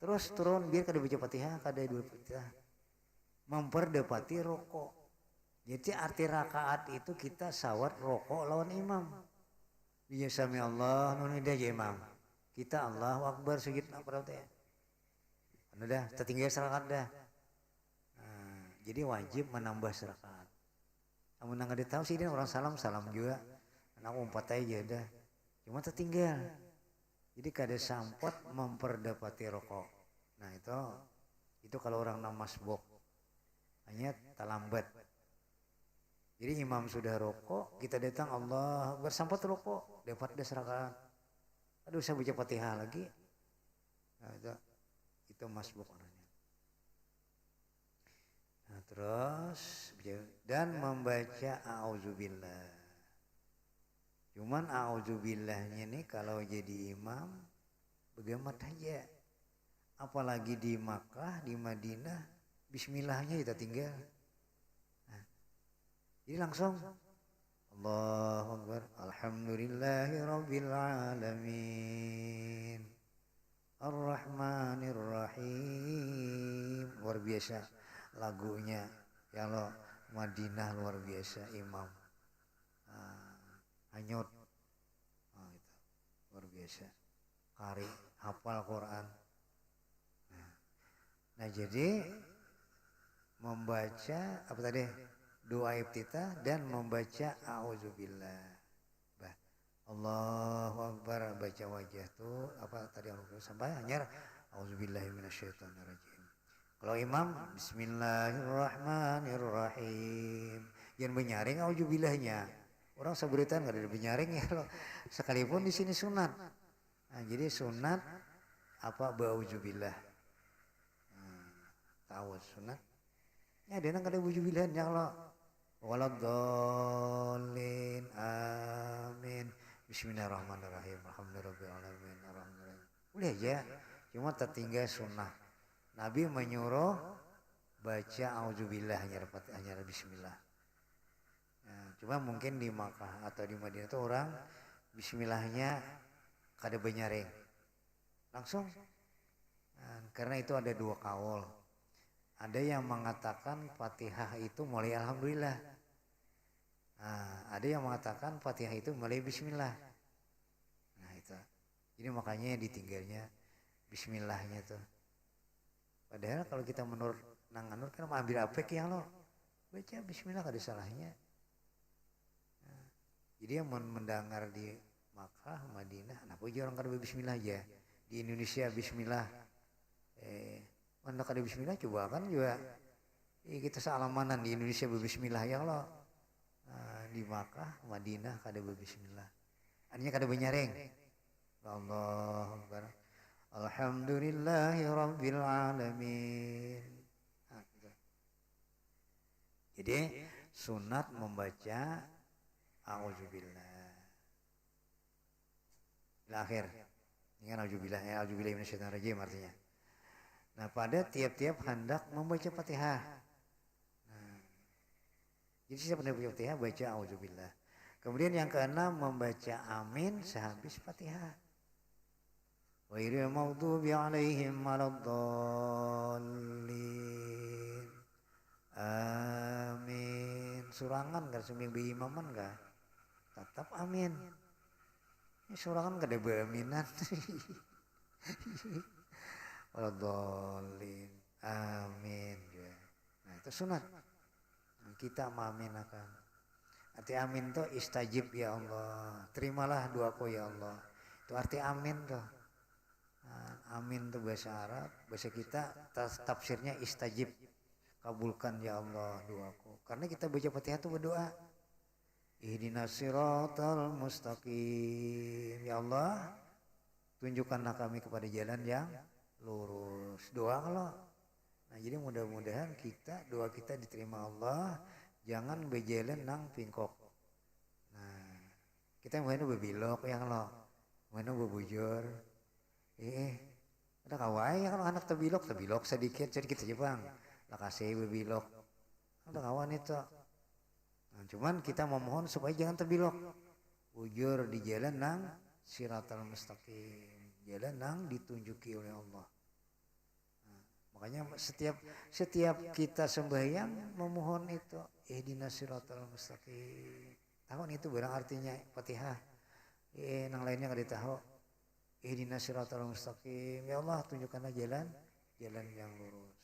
terus turun biar kada baca Fatihah kada dua Fatihah memperdepati rokok jadi arti rakaat itu kita sawat rokok lawan imam dia sami Allah nun dia imam kita Allahu Akbar sujud nak berarti dah tertinggal serakaat dah jadi wajib menambah serakaat namun nggak ditahu sih dia orang salam juga anak umpat aja dah cuma tertinggal jadi kada sampot memperdapati rokok nah itu kalau orang masbuk hanya terlambat jadi imam sudah rokok kita datang Allah bersampot rokok dapat dah serakaat aduh saya baca Fatihah lagi nah, itu masbuk orangnya nah, terus dan membaca a'udzubillah cuman a'udzubillahnya nih kalau jadi imam bagaimana aja apalagi di Makkah di Madinah bismillahnya kita tinggal nah, jadi langsung Allahu Akbar alhamdulillahi rabbil alamin ar-rahmanir rahim luar biasa lagunya ya lo Madinah luar biasa imam hanyut itu luar biasa kari hafal Quran nah jadi membaca apa tadi doa iftitah dan membaca a'udzubillah Allahu Akbar baca wajah tuh apa tadi aku sampai hanya a'udzubillahi minasyaitonirrajim kalau imam bismillahirrahmanirrahim yang menyaring a'udzubillahnya orang seberitan nggak ada benyaring ya loh. Sekalipun di sini sunat. Nah, jadi sunat apa ba'udzubillah. Tahu sunat. Ya dia nggak ada ba'udzubillah ya Allah. Waladhdallin amin. Bismillahirrahmanirrahim. Alhamdulillahirabbil alamin. Udah aja. Cuma tertinggal sunnah. Nabi menyuruh baca auzubillah hanya bismillah. Cuma mungkin di Makkah atau di Madinah itu orang bismillahnya kada benyaring langsung Karena itu ada dua kaul. Ada yang mengatakan Fatihah itu mulai alhamdulillah. Ada yang mengatakan Fatihah itu mulai bismillah. Nah itu. Jadi makanya ditinggalnya bismillahnya tuh. Padahal kalau kita menurut nanganur kan ambil apek yang lo baca bismillah kada salahnya. Jadi yang mendengar di Makkah, Madinah, nah puji orang kada bismillah aja. Di Indonesia bismillah. Mana kada bismillah coba kan juga. Kita sealamanan di Indonesia berbismillah ya Allah. Di Makkah, Madinah kada berbismillah. Artinya kada benyareng. Allahu Akbar. Alhamdulillahi Rabbil Alamin. Jadi sunat membaca A'udzubillah. Akhir. Ini kan A'udzubillah minasyaitonirrajim artinya. Nah pada tiap-tiap hendak membaca Fatihah. Jadi siapa yang baca Fatihah baca A'udzubillah. Kemudian yang keenam membaca amin sehabis Fatihah. Ghairil maghdubi 'alaihim waladdallin. Amin. Surangan kan seming imaman kan? Tetap amin. Ini surangan kada beaminan. Waladdallin. Amin. Nah itu sunat. Kita mengaminakan. Arti amin tuh istajib ya Allah. Terimalah doaku ya Allah. Itu arti amin tuh. Amin tuh bahasa Arab, bahasa kita tafsirnya istajib. Kabulkan ya Allah doaku. Karena kita baca Fatihah tuh berdoa. Ihdinas siratal mustaqim. Ya Allah, tunjukkanlah kami kepada jalan yang lurus. Doa kalau. Nah, jadi mudah-mudahan doa kita diterima Allah, jangan bejalan nang pingkok. Nah, kita mau bebilok yang lo, mau bebujur. Ada kawai ya kalau anak tebilok sedikit aja bang. Lah kasih bebilok. Ada kawan itu. Nah, cuman kita memohon supaya jangan terbilok. Bujur di jalan nang siratal mustaqim, jalan nang ditunjuki oleh Allah. Makanya setiap kita sembahyang memohon itu ihdinas siratal mustaqim. Tahu itu barang artinya Fatihah. Nang lainnya enggak ditahu. Ihdinas siratal mustaqim. Ya Allah, tunjukkanlah jalan yang lurus.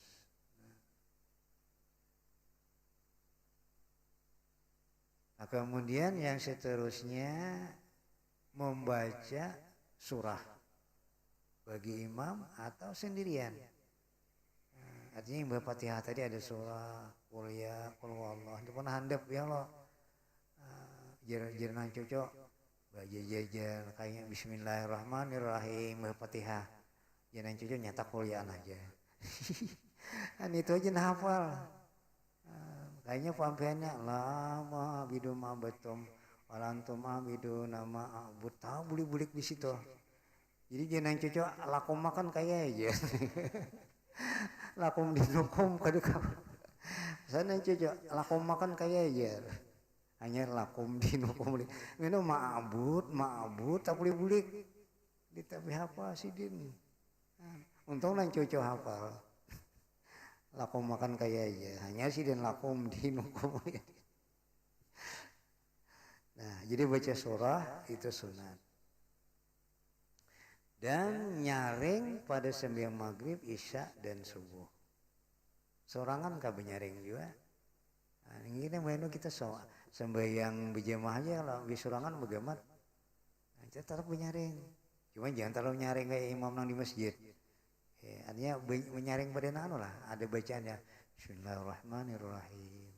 Nah, kemudian yang seterusnya membaca surah bagi imam atau sendirian. Artinya yang Fatihah tadi ada surah qul ya qul huwallah itu pun handap ya Allah. Jenang cocok baca jajar kayak bismillahirrahmanirrahim Fatihah. Jenang cocok nyata qul ya aja. Kan itu aja hafal. Kayaknya pampiannya lama bidu ma betum walantum abidu nama abud tahu bulik-bulik di situ. Jadi jenang cocok lakom makan kayak aja. Lakum dinukum kadek sana cocok lakum makan kayak aja hanya lakum dinukum minum maabut tak boleh bulik di tapi apa sih din untung nang cocok hafal lakum makan kayak aja hanya sih dan lakum dinukum. Nah jadi baca surah itu sunat. Dan nyaring pada sembahyang maghrib, isya dan subuh. Sorangan kah nyaring juga. Nah, ini kita sembahyang berjamaah aja kalau di sorangan bagaimana? Nah, kita tetap nyaring. Cuma jangan terlalu nyaring kayak imam nang di masjid. Artinya menyaring pada nano lah. Ada bacaannya. Bismillahirrahmanirrahim.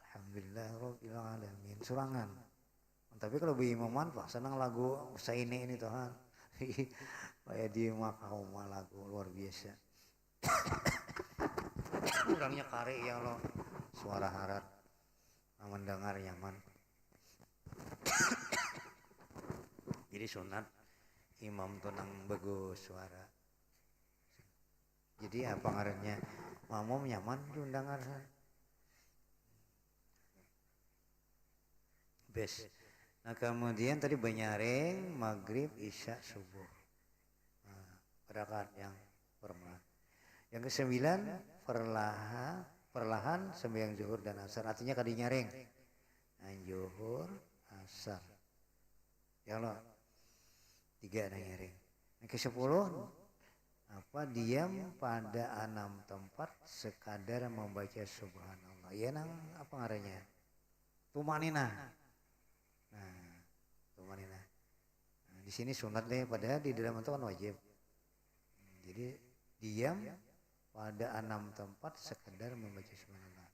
Alhamdulillahirabbil alamin. Sorangan. Tapi kalau berimaman pak senang lagu Usaini ini Tuhan. Kayak di Makau lagu luar biasa. Kurangnya kare ya lo suara harat mendengar nyaman. Jadi sunat imam tunang bagus suara. Jadi apa ngarannya mamom nyaman undangan. Best. Nah kemudian tadi banyaring maghrib isya subuh rakaat yang perempuan. Yang ke-9 perlahan sembahyang zuhur dan asar, artinya kadi nyaring. Nah, zuhur, asar. Ya Allah. 3 ada nyaring. Yang ke-10 diam pada 6 tempat sekadar membaca subhanallah. Ya nang apa ngarannya? Tumanina. Nah, tumanina. Nah, di sini sunat deh, padahal di dalam itu kan wajib. Jadi diam pada 6 tempat sekadar membaca subhanallah.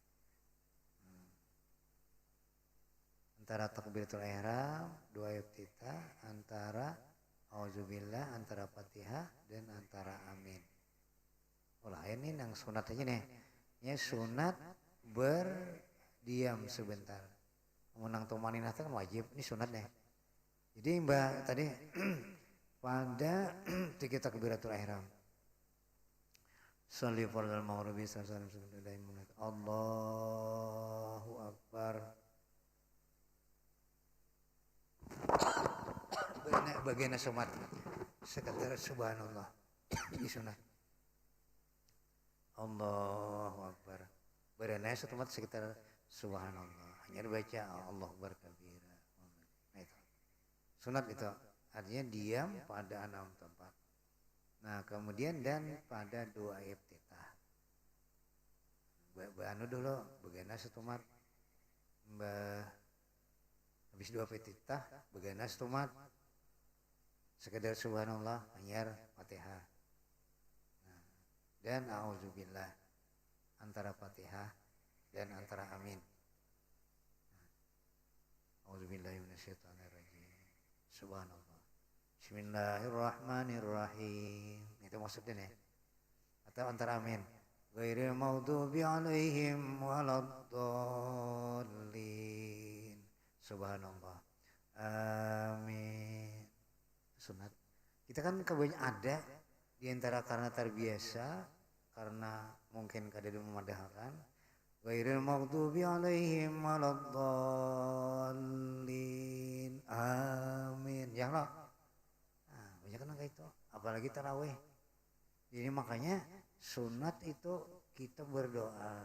Antara takbiratul ihram, doa iftitah, antara auzubillah, antara Fatihah dan antara amin. Olah ini yang sunat aja nih. Ya sunat berdiam sebentar. Menang tumaninah kan wajib, ini sunat nih. Jadi Mbak tadi pada 3 takbiratul ihram. Sholli fardal maghribi Allahu akbar. Bagian sunat sekedar subhanallah. Ini sunat. Allahu akbar. Berenai setempat sekitar subhanallah. Hanya dibaca Allahu akbar kabira. Nah itu. Sunat itu artinya diam pada 6 tempat. Nah kemudian dan pada doa iftitah. Anu dulu bagaimana setumat habis doa iftitah bagaimana setumat sekedar subhanallah hanyar Fatihah. Nah, dan auzubillah antara Fatihah dan antara amin. Auzubillahi minasyaitonirrajim. Subhanallah. Bismillahirrahmanirrahim. Itu maksudnya nih. Atau antara amin. Ghairil maghdubi alaihim waladdallin. Subhanallah. Amin. Sunat. Kita kan kebanyakan ada di antara karena terbiasa, karena mungkin kada memadahkan. Ghairil maghdubi alaihim waladdallin. Amin. Ya Allah. Nah, banyak kan kayak itu. Apalagi tarawih. Jadi makanya sunat itu kita berdoa.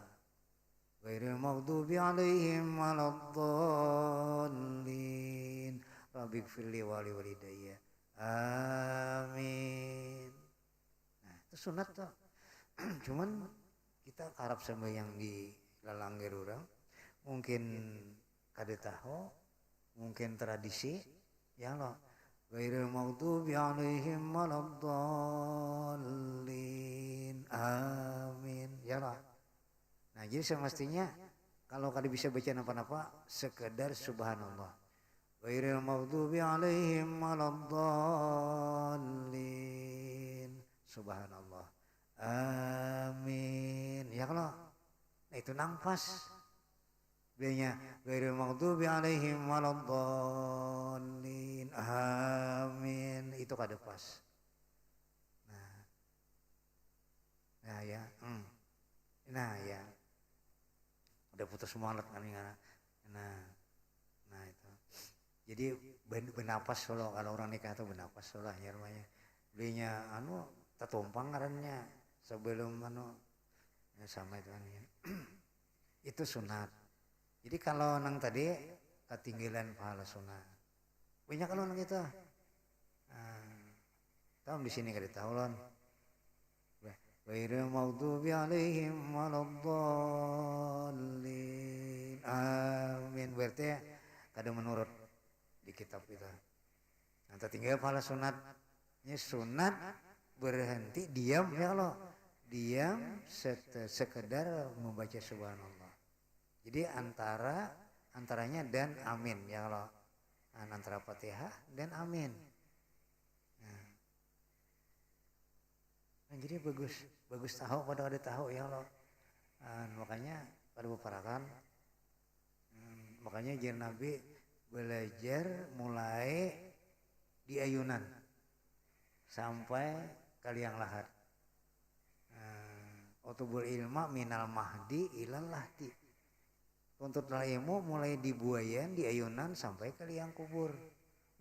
Ghairil maghdubi alaihim waladdallin. Rabbighfirli wa liwalidayya. Amin. Nah, itu sunat tuh. Cuman kita karap sembahyang di lalangger orang, mungkin kada tahu, mungkin tradisi, ya Allah. Ghairil maghdubi alaihim waladdallin. Amin. Ya Allah. Nah, jadi semestinya kalau kada bisa baca apa-apa, sekedar subhanallah. Ghairil maghdubi alaihim waladdallin. Subhanallah. Amin. Ya Allah. Nah, itu nangpas. Bilanya ghairil maghdubi alaihim waladdallin. Amin. Itu kada pas. Nah ya. Nah ya. Udah putus semangat kan ya. Nah itu. Jadi bernapas kalau orang nikah itu bernapas lah ya rumahnya. Belinya tertumpang ngarannya sebelum ya sama itu kan ya. Itu sunat. Jadi kalau nang tadi ketinggalan pahala sunat. Banyak kalau nang itu. Tahu di sini kada tahu lon. Ghairil maghdubi alaihim waladdallin. Amin. Berarti kada menurut di kitab kita. Nanti tinggal pahala sunatnya sunat berhenti diam ya Allah. Diam sekedar membaca subhanallah. Jadi antaranya dan amin ya Allah. Antara Fatihah dan amin. Nah, jadi bagus tahu pada ada tahu ya Allah. Makanya pada beparakan. Makanya jar Nabi belajar mulai di ayunan sampai kaliang lahat. Utubul ilma minal mahdi ilal lahdi. Untuk ilmu mulai di buayan, di ayunan sampai ke liang kubur.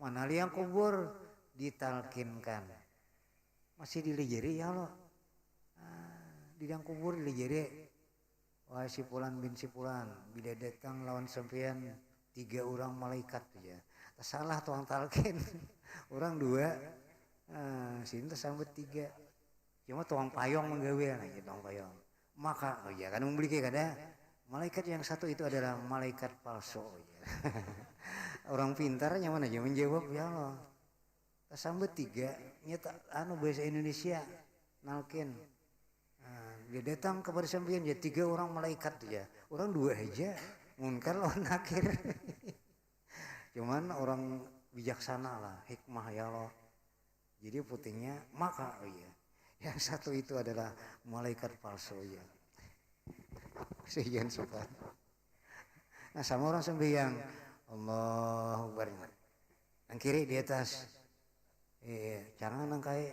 Mana liang kubur ditalkinkan. Masih dilejari ya Allah. didang kubur di jere wah si Fulan bin si Fulan bila datang lawan sampean 3 orang malaikat ya. Salah tuang talkin. Orang 2 sini tuh sampai 3. Cuma tuang payong menggawe aja tuang payong. Maka ya kan membeli kayak kada malaikat yang satu itu adalah malaikat palsu ya. Orang pintarnya mana aja menjawab ya Allah. Sampai 3 nyata anu bahasa Indonesia nalkin. Dia datang kepada sampean ya 3 orang malaikat ya. Orang 2 aja munkar lawan nakir. Cuman orang bijaksana lah, hikmah ya Allah. Jadi putingnya maka ya. Yang satu itu adalah malaikat palsu ya. Sekian sopan. Nah sama orang sembahyang Allahu Akbar. Yang kiri di atas. Jangan nangkai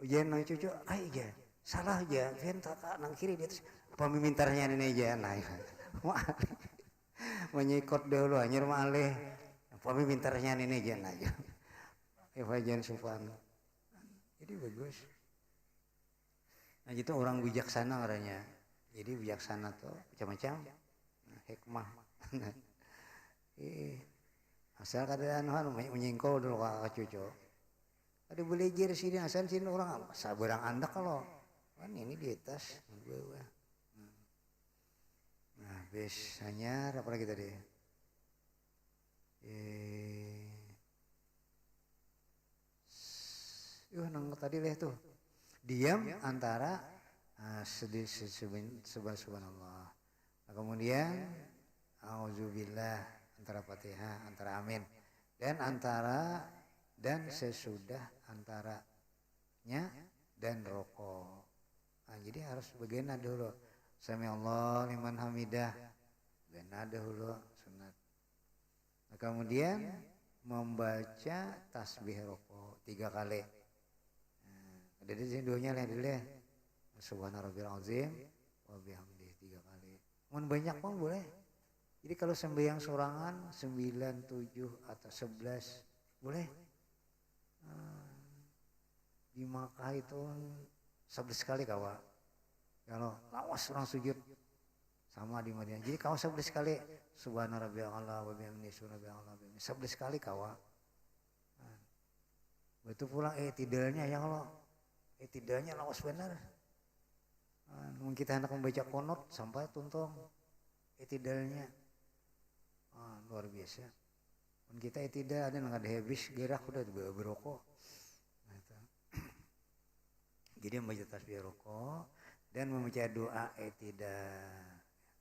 ujian nang cucu aja. Salah aja, kan nang kiri di atas. Pemimintarnya ini aja nah. Menyikot dulu anjir malih. Pemimintarnya ini aja nah. Evajan sopan. Jadi bagus. Nah itu orang bijaksana orangnya. Jadi bijaksana tuh macam-macam hikmah. Asal kadang menyingkol dulu kakak cucu. Ada belajar sini asal sini orang sabarang anda kalau kan ini di atas. Nah biasanya apa lagi tadi? Nang tadi leh tuh. Diam antara subhanallah. Nah, kemudian auzubillah antara Fatihah, antara amin. Dan antara dan sesudah antaranya dan rokok. Nah, jadi harus bagian dulu. Sami Allah liman hamidah. Bagian dulu sunat. Nah, kemudian membaca tasbih rokok 3 kali. Ada di sini duanya lah dulu ya. Subhana rabbil azim wa bihamdihi 3 kali. Mun banyak pun boleh. Jadi kalau sembahyang sorangan 9, 7 atau 11 boleh. Di Makkah itu 11 kali kawa. Kalau lawas orang sujud sama di Madinah. Jadi kawa 11 kali subhana rabbil a'la wa bihamdihi subhana rabbil a'la 11 kali kawa. Betul pula tidaknya ya Allah. Tidaknya lawas benar. Mungkin kita hendak membaca konot sampai tuntung. Tidaknya luar biasa. Mungkin kita tidak ada nggak ada habis gerak udah berokok. Nah, jadi membaca tasbih rokok dan membaca doa tidak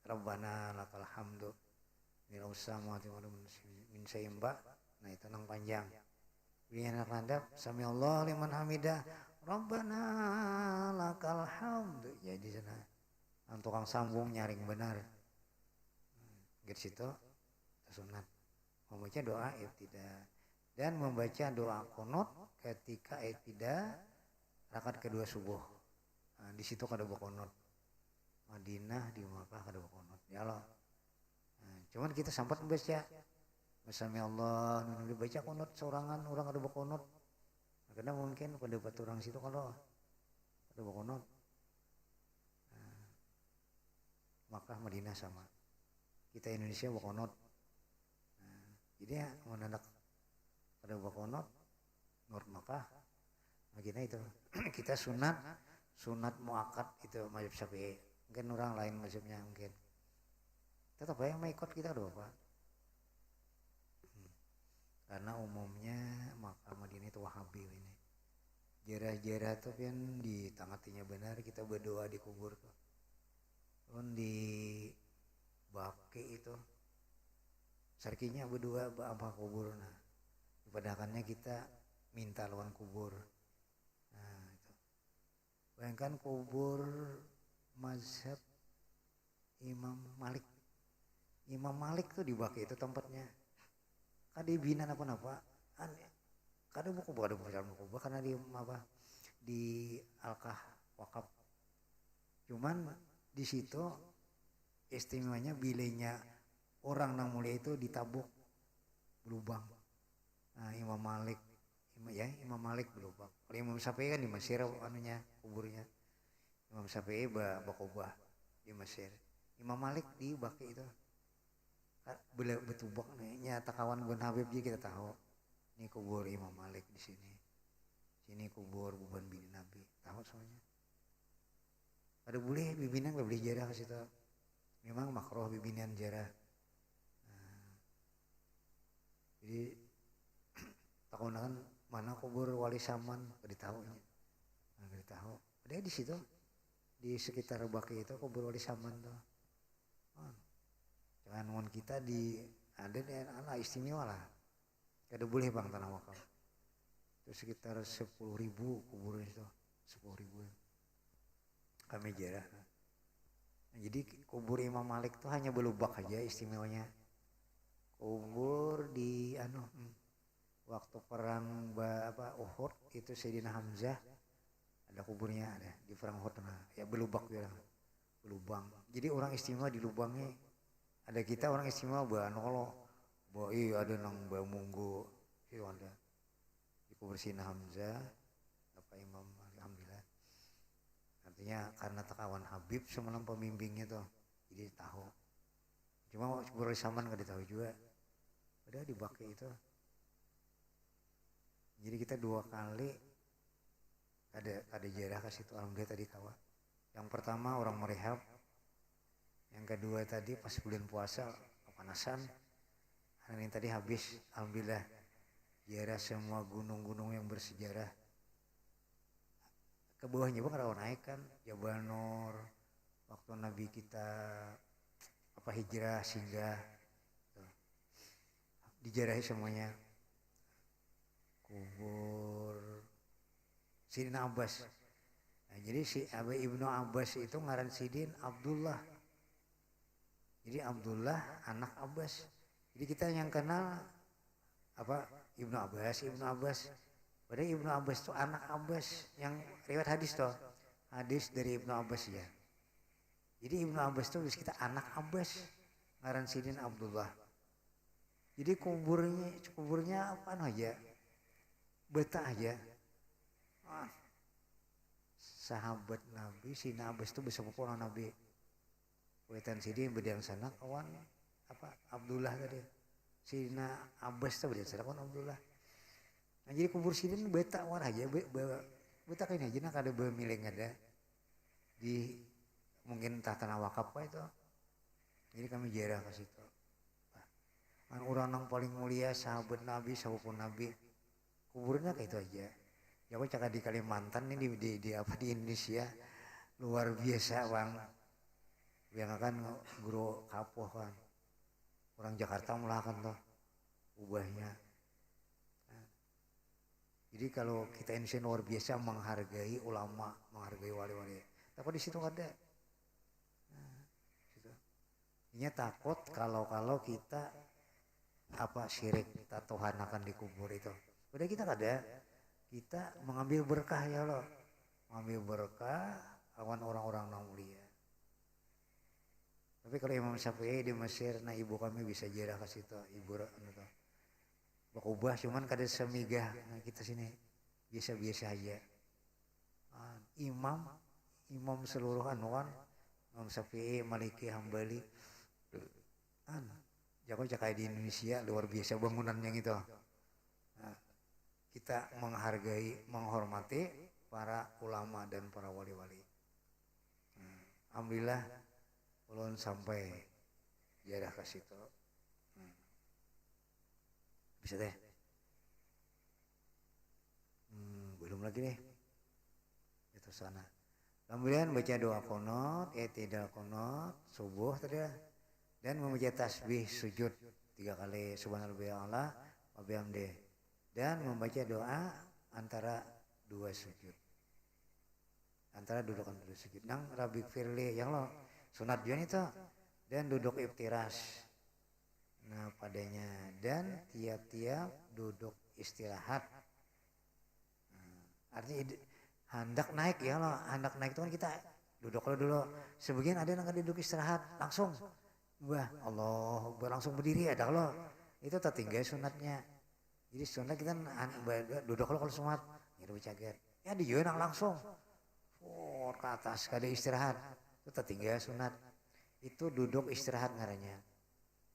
Rabbana lakal hamdu mila samawati wa min sayimba. Nah itu nang panjang. Ini anak landap sami Allah liman hamidah. Rabbana lakal hamd. Ya di sana. Tukang sambung nyaring benar. Gitu situ sunat. Membaca doa ibtidah dan membaca doa qunut ketika ibtidah rakaat kedua subuh. Nah, di situ kada qunut. Madinah di Makkah kada qunut. Ya Allah. Nah, cuman kita sempat membaca Sami Allah dibaca qunut sorangan orang kada qunut. Karena mungkin pendapat orang situ kalau ada bokonot, Makkah Madinah sama. Kita Indonesia bokonot. Jadi ya mau nandak ada bokonot, Nur Makkah, Madinah itu. Kita sunat muakkad itu mazhab Syafi'i. Mungkin orang lain mazhabnya mungkin. Tetap yang mau ikut kita doa Pak. Karena umumnya Makkah Madinah itu Wahabi ini. Jarah-jarah tuh kan di tengah-tengahnya benar kita berdoa di kubur tuh. Pun di Baki itu sarkinya berdoa apa kubur nah. Padahalnya kita minta lawan kubur. Nah itu. Bayangkan kubur mazhab Imam Malik. Imam Malik tuh di Baki itu tempatnya. Kada bina apa-apa aneh kada buku karena di apa di Alkah Wakaf cuman di situ istimewanya bilenya orang nang mulia itu ditabuk berlubang. Nah Imam Malik Imam Malik berlubang. Kalau Imam Syafi'i kan di Mesir anunya kuburnya Imam Syafi'i bakobah di Mesir. Imam Malik di Baki itu. Bela betubak nih, nyata kawan Bun Habib juga kita tahu. Ini kubur Imam Malik di sini. Sini kubur Buban bin Nabi. Tahu semuanya. Ada boleh bibinan boleh jarah ke situ. Memang makruh bibinan jarah. Nah, jadi tahunan mana kubur Wali Saman ditahunya. Nah, ditahu. Ada di situ. Di sekitar Baki itu kubur Wali Saman tuh. Jangan mohon kita di ada ala istimewa lah. Kada boleh bang tanah wakaf. Itu sekitar 10.000 kubur itu, 10.000. Kami jarah. Nah, jadi kubur Imam Malik itu hanya belubak aja istimewanya. Kubur di waktu perang Uhud itu Sayyidina Hamzah ada kuburnya ada di perang Uhud. Nah, ya belubak ya. Belubang. Jadi orang istimewa di lubangnya. Ada kita orang istimewa bahanolo, ada nang bamunggu, itu ada di kubur Sayyidina Hamzah, Imam alhamdulillah. Artinya karena tekawan Habib semalam pembimbingnya tuh, jadi tahu. Cuma kubur Saman nggak ditahu juga, udah dibaki itu. Jadi kita 2 kali ada jarah ke situ alhamdulillah tadi kawa. Yang pertama orang merehab. Yang kedua tadi pas bulan puasa kepanasan. Hari ini tadi habis alhamdulillah jarah semua gunung-gunung yang bersejarah. Ke bawahnya bang rawan naik kan Jabal Nur waktu Nabi kita hijrah singgah dijarahi semuanya. Kubur Sidin Abbas. Nah, jadi si Abi Ibnu Abbas itu ngaran Sidin Abdullah. Jadi Abdullah anak Abbas. Jadi kita yang kenal Ibnu Abbas. Padahal Ibnu Abbas itu anak Abbas yang riwayat hadis toh. Hadis dari Ibnu Abbas ya. Jadi Ibnu Abbas itu kita anak Abbas. Ngaran Sidin Abdullah. Jadi kuburnya apa aja? Beta aja. Sahabat Nabi Sidin Abbas itu besepupu Nabi. Wetan Sidin bediang sana kawan Abdullah tadi. Sidina Abbas itu bediang sana kawan Abdullah. Nah jadi kubur Sidin beta war aja beta kayaknya aja nak ada bemiling ada di mungkin tanah wakaf itu. Jadi kami jarah ke situ. Nah, orang yang paling mulia sahabat Nabi, sepupu Nabi. Kuburnya kayak itu aja. Ya aku cakap di Kalimantan ini di Indonesia luar biasa bang. Yang kan guru kapoh kan. Orang Jakarta mulakan tuh ubahnya. Nah, jadi kalau kita Indonesia luar biasa menghargai ulama, menghargai wali-wali. Tapi di situ ada. Nah, situ. Ini takut kalau kita syirik tatuhan akan dikubur itu. Udah kita ada. Kita mengambil berkah ya loh. Mengambil berkah awan orang-orang yang mulia. Tapi kalau Imam Syafi'i di Mesir, nah ibu kami bisa jarah ke situ, ibu bakubah cuman kada semigah, nah kita sini biasa-biasa aja. Imam seluruh anuan, Imam Syafi'i, Maliki, Hambali, jago cakai di Indonesia luar biasa bangunan yang itu. Nah, kita menghargai, menghormati para ulama dan para wali-wali. Alhamdulillah. Ulun sampai jarah ke situ. Bisa deh. Belum lagi deh. Itu sana. Kemudian baca doa qunut, i'tidal qunut, subuh tadi dan membaca tasbih sujud 3 kali subhanallah wa bihamdih dan membaca doa antara 2 sujud. Antara dudukan 2 sujud. Nang rabbik firli yang lo sunat juga itu dan duduk iftiras. Nah padanya dan tiap-tiap duduk istirahat. Artinya hendak naik ya loh, hendak naik itu kan kita duduk dulu. Sebagian ada yang duduk istirahat langsung, Allah langsung berdiri ada loh. Itu tertinggal sunatnya. Jadi sunat kita duduk kalau sunat, itu cager. Ya di langsung. ke atas kada istirahat itu tertinggal sunat, itu duduk istirahat ngarannya.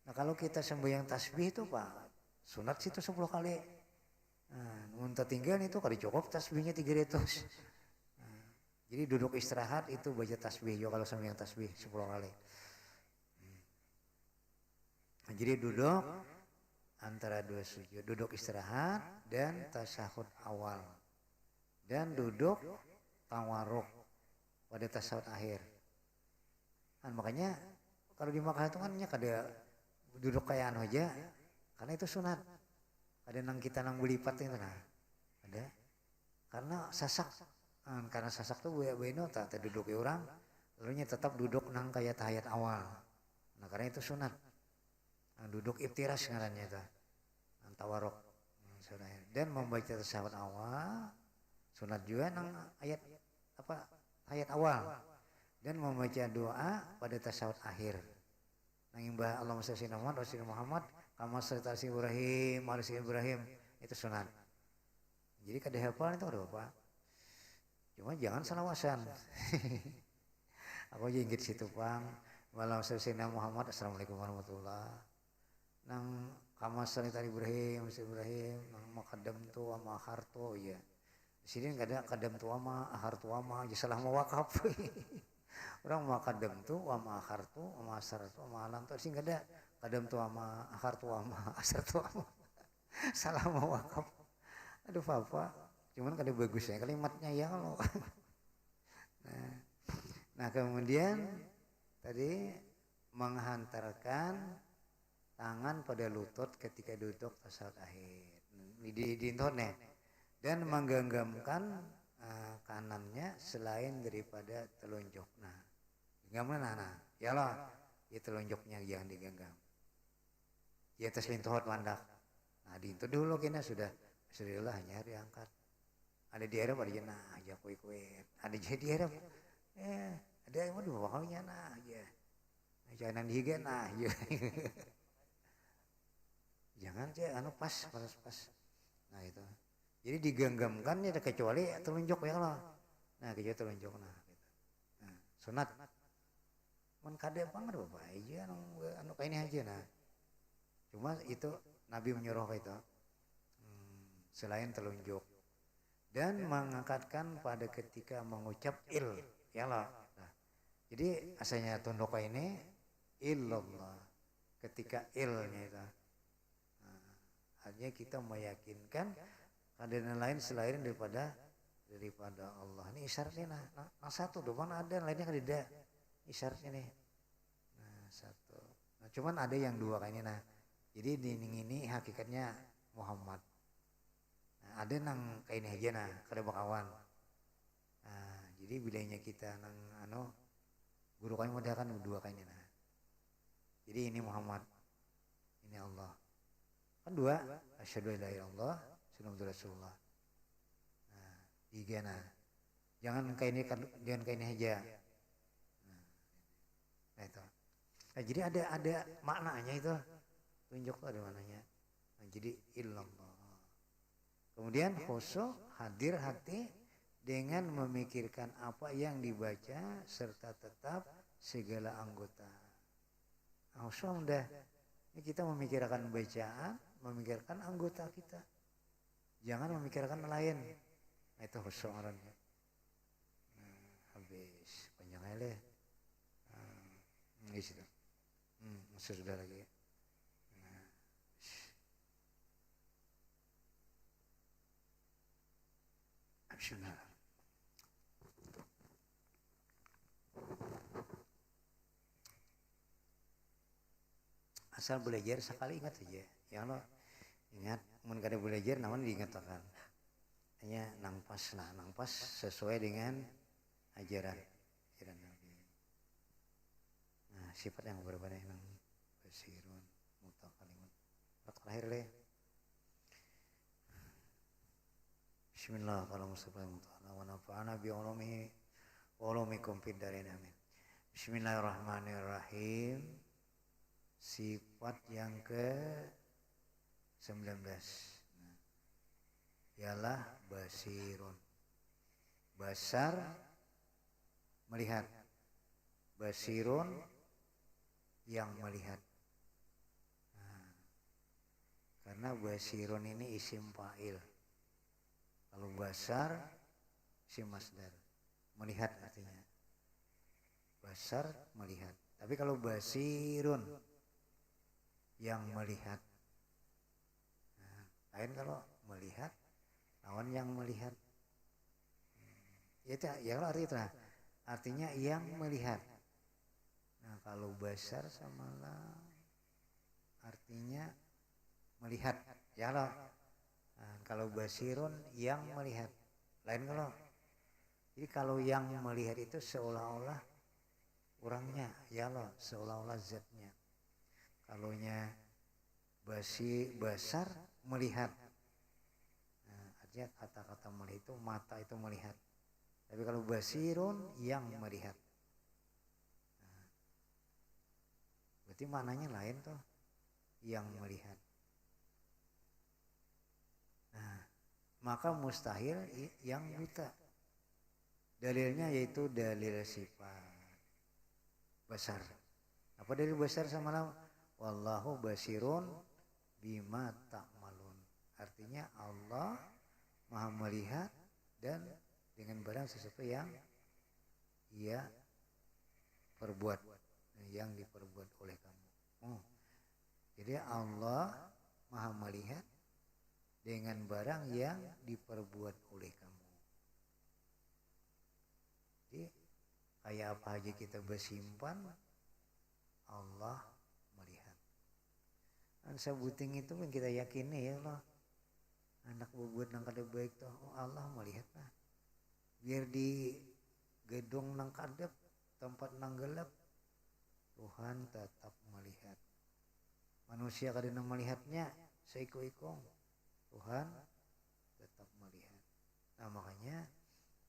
Nah kalau kita sembahyang tasbih itu pak sunat situ 10 kali. Nah, untuk tinggal itu kada cukup tasbihnya 300. Nah, jadi duduk istirahat itu baca tasbih yo kalau sembahyang tasbih 10 kali. Nah, jadi duduk antara dua sujud, duduk istirahat dan tasyahud awal, dan duduk tawaruk pada tasyahud akhir. Kan makanya kalau di Makkah itu kan kada duduk kayak anu aja, karena itu sunat. Ada nang kita nang belipat itu nah, ada. Karena sasak, karena sasak tuh bueno tak duduk orang, lalunya tetap duduk nang kayak tahiyat awal. Nah karena itu sunat. Nah, duduk iftiras ngarannya itu, tawaruk. Dan membaca tasyahud awal, sunat juga nang ayat apa ayat awal. Dan membaca doa pada tasyahud akhir. Nang imbah Allahumma shalli ala Muhammad kama shalli Ibrahim ala Ibrahim itu sunat. Jadi kada hafal itu ada apa? Cuma jangan salawasan. Aku aja ingat situ pang. Allahumma shalli ala Muhammad assalamualaikum warahmatullah. Nang kama shalli Ibrahim nang makadam tu ama harto ya. Di sini enggak ada kadam tu ama harto ama aja salah mawakaf. Orang makadam tu ama harto ama asar tu ama alam tu sih enggak ada kadam tu ama harto ama asar tu ama. Salah mawakaf. Aduh papa. Cuman kada bagus ya kalimatnya ya kalau. Nah kemudian tadi menghantarkan tangan pada lutut ketika duduk tasyahud akhir di nih, dan menggenggamkan kanannya selain daripada telunjuk. Nah, genggam nah, ya lah, ya telunjuknya jangan digenggam. Di atas lintuhot mandak. Nah, di itu dulu kena sudah hanya diangkat. Ada di Arab ada nah aja kue. Ada di Arab. Ada yang mau dua kalinya nah aja. Jangan dihiga nah aja. Jangan sih anu pas. Nah itu. Jadi digenggamkan ya kecuali telunjuk ya lah. Nah kecuali telunjuk nah gitu. Nah, sunat. Man kade banget bapak aja anu kayak ini aja nah. Cuma itu Nabi menyuruh itu. Selain telunjuk dan mengangkatkan pada ketika mengucap ya lah. Nah, jadi asalnya tunduk ini illallah ketika ilnya itu. Hanya kita meyakinkan ada yang lain selain daripada Allah. Ini isyaratnya nah satu doang mana ada lainnya kan tidak isyaratnya nih. Nah satu. Nah cuman ada yang dua kayak ini nah. Jadi ini hakikatnya Muhammad. Nah, ada nang kayak ini aja nah kada bakawan. Nah jadi bilanya kita nang guru kami modal kan dua kayak ini nah. Jadi ini Muhammad, ini Allah. Kan dua asyhadu alla ilaha illallah Muhammadur Rasulullah. Nah, tiga nah. Jangan kayak ini aja. Nah itu. Nah, jadi ada maknanya itu. Tunjuk ada maknanya. Nah, jadi illallah. Kemudian khusyuk hadir hati dengan memikirkan apa yang dibaca serta tetap segala anggota. Nah, khusyuk udah. Ini kita memikirkan bacaan, memikirkan anggota kita. Jangan memikirkan lain. Nah, itu khusyuk orangnya. Nah, habis panjang aja deh. Di situ. Sudah lagi. Nah. Bismillah. Asal belajar sekali ingat aja. Ya Allah. Ingat, mun kada belajar namun diingatkan. Hanya nang pas sesuai dengan ajaran Nabi. Nah, sifat yang berbeda nang basirun mutakalimun. Terakhir deh. Bismillah kalau musabbaha wa nafa'ana bi ulumihi wa ulumikum fid dharain amin. Bismillahirrahmanirrahim. Sifat yang ke-19 ialah basirun. Basar melihat. Basirun yang melihat. Nah, karena basirun ini isim fa'il. Kalau basar isim masdar. Melihat artinya. Basar melihat. Tapi kalau basirun yang melihat. Nah, lain kalau melihat lawan yang melihat. Ya kalau artinya yang melihat. Nah, kalau basar sama artinya melihat. Ya loh. Nah, kalau basirun yang melihat. Lain kalau. Jadi kalau yang melihat itu seolah-olah orangnya, ya loh, seolah-olah zatnya. Kalonya basar melihat. Nah, artinya kata-kata melihat itu mata itu melihat. Tapi kalau basirun yang melihat. Nah, berarti maknanya lain tuh, yang melihat. Nah, maka mustahil yang buta. Dalilnya yaitu dalil sifat basar. Apa dalil basar sama nama? Wallahu basirun bima ta'malun. Artinya Allah Maha melihat dan dengan barang sesuatu yang ia perbuat, yang diperbuat oleh kamu. Jadi Allah Maha melihat dengan barang yang diperbuat oleh kamu. Jadi kayak apa aja kita bersimpan, Allah melihat. Kan sebuting itu yang kita yakini ya Allah. Anak bubuat nang kada baik tuh, Allah melihat lah. Biar di gedung nang kadep, tempat nang gelap, Tuhan tetap melihat. Manusia kada nang melihatnya, seiko-ikong, Tuhan tetap melihat. Nah makanya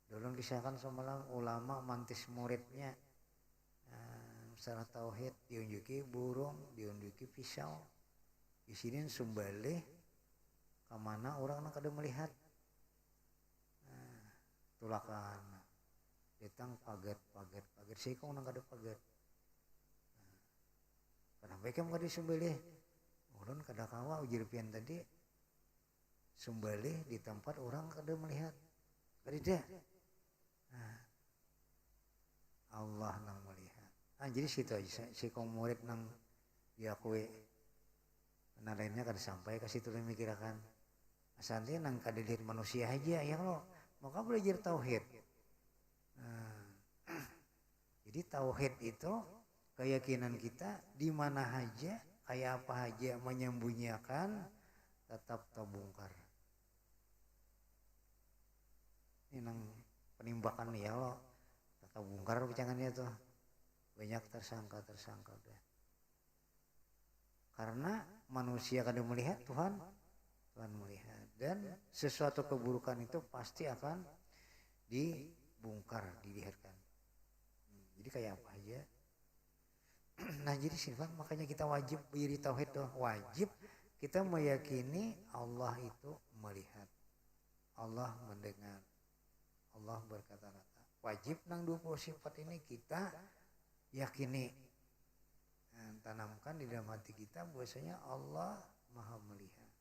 dulu disahkan sama ulama mantis muridnya, masalah tauhid diunjuki burung, diunjuki pisau, di sini sumbalih kemana orang nak kada melihat. Tulakan datang pagar sih kau nak kada pagar. Kenapa kamu kada sumbalih? Ulun kada kawa ujar pian tadi sumbalih di tempat orang kada melihat. Kada. Nah, Allah nang melihat. Jadi situ aja si kong murid nang diakui. Nah lainnya kada sampai ke situ dan mikirakan. Asalnya nang kada dilihat manusia aja ya lo. Maka belajar tauhid. Nah, jadi tauhid itu keyakinan kita di mana aja, kayak apa aja menyembunyikan tetap terbongkar. Ini nang penimbakan ya lo. Tetap bongkar bicangannya tuh. Banyak tersangka udah. Karena manusia kada melihat, Tuhan melihat. Dan sesuatu keburukan itu pasti akan dibongkar, dilihatkan. Jadi kayak apa aja. Nah jadi sifat makanya kita wajib berdiri tauhid tuh. Wajib kita meyakini Allah itu melihat. Allah mendengar. Allah berkata-kata. Wajib nang 20 sifat ini kita yakini, tanamkan di dalam hati kita bahwasanya Allah Maha melihat.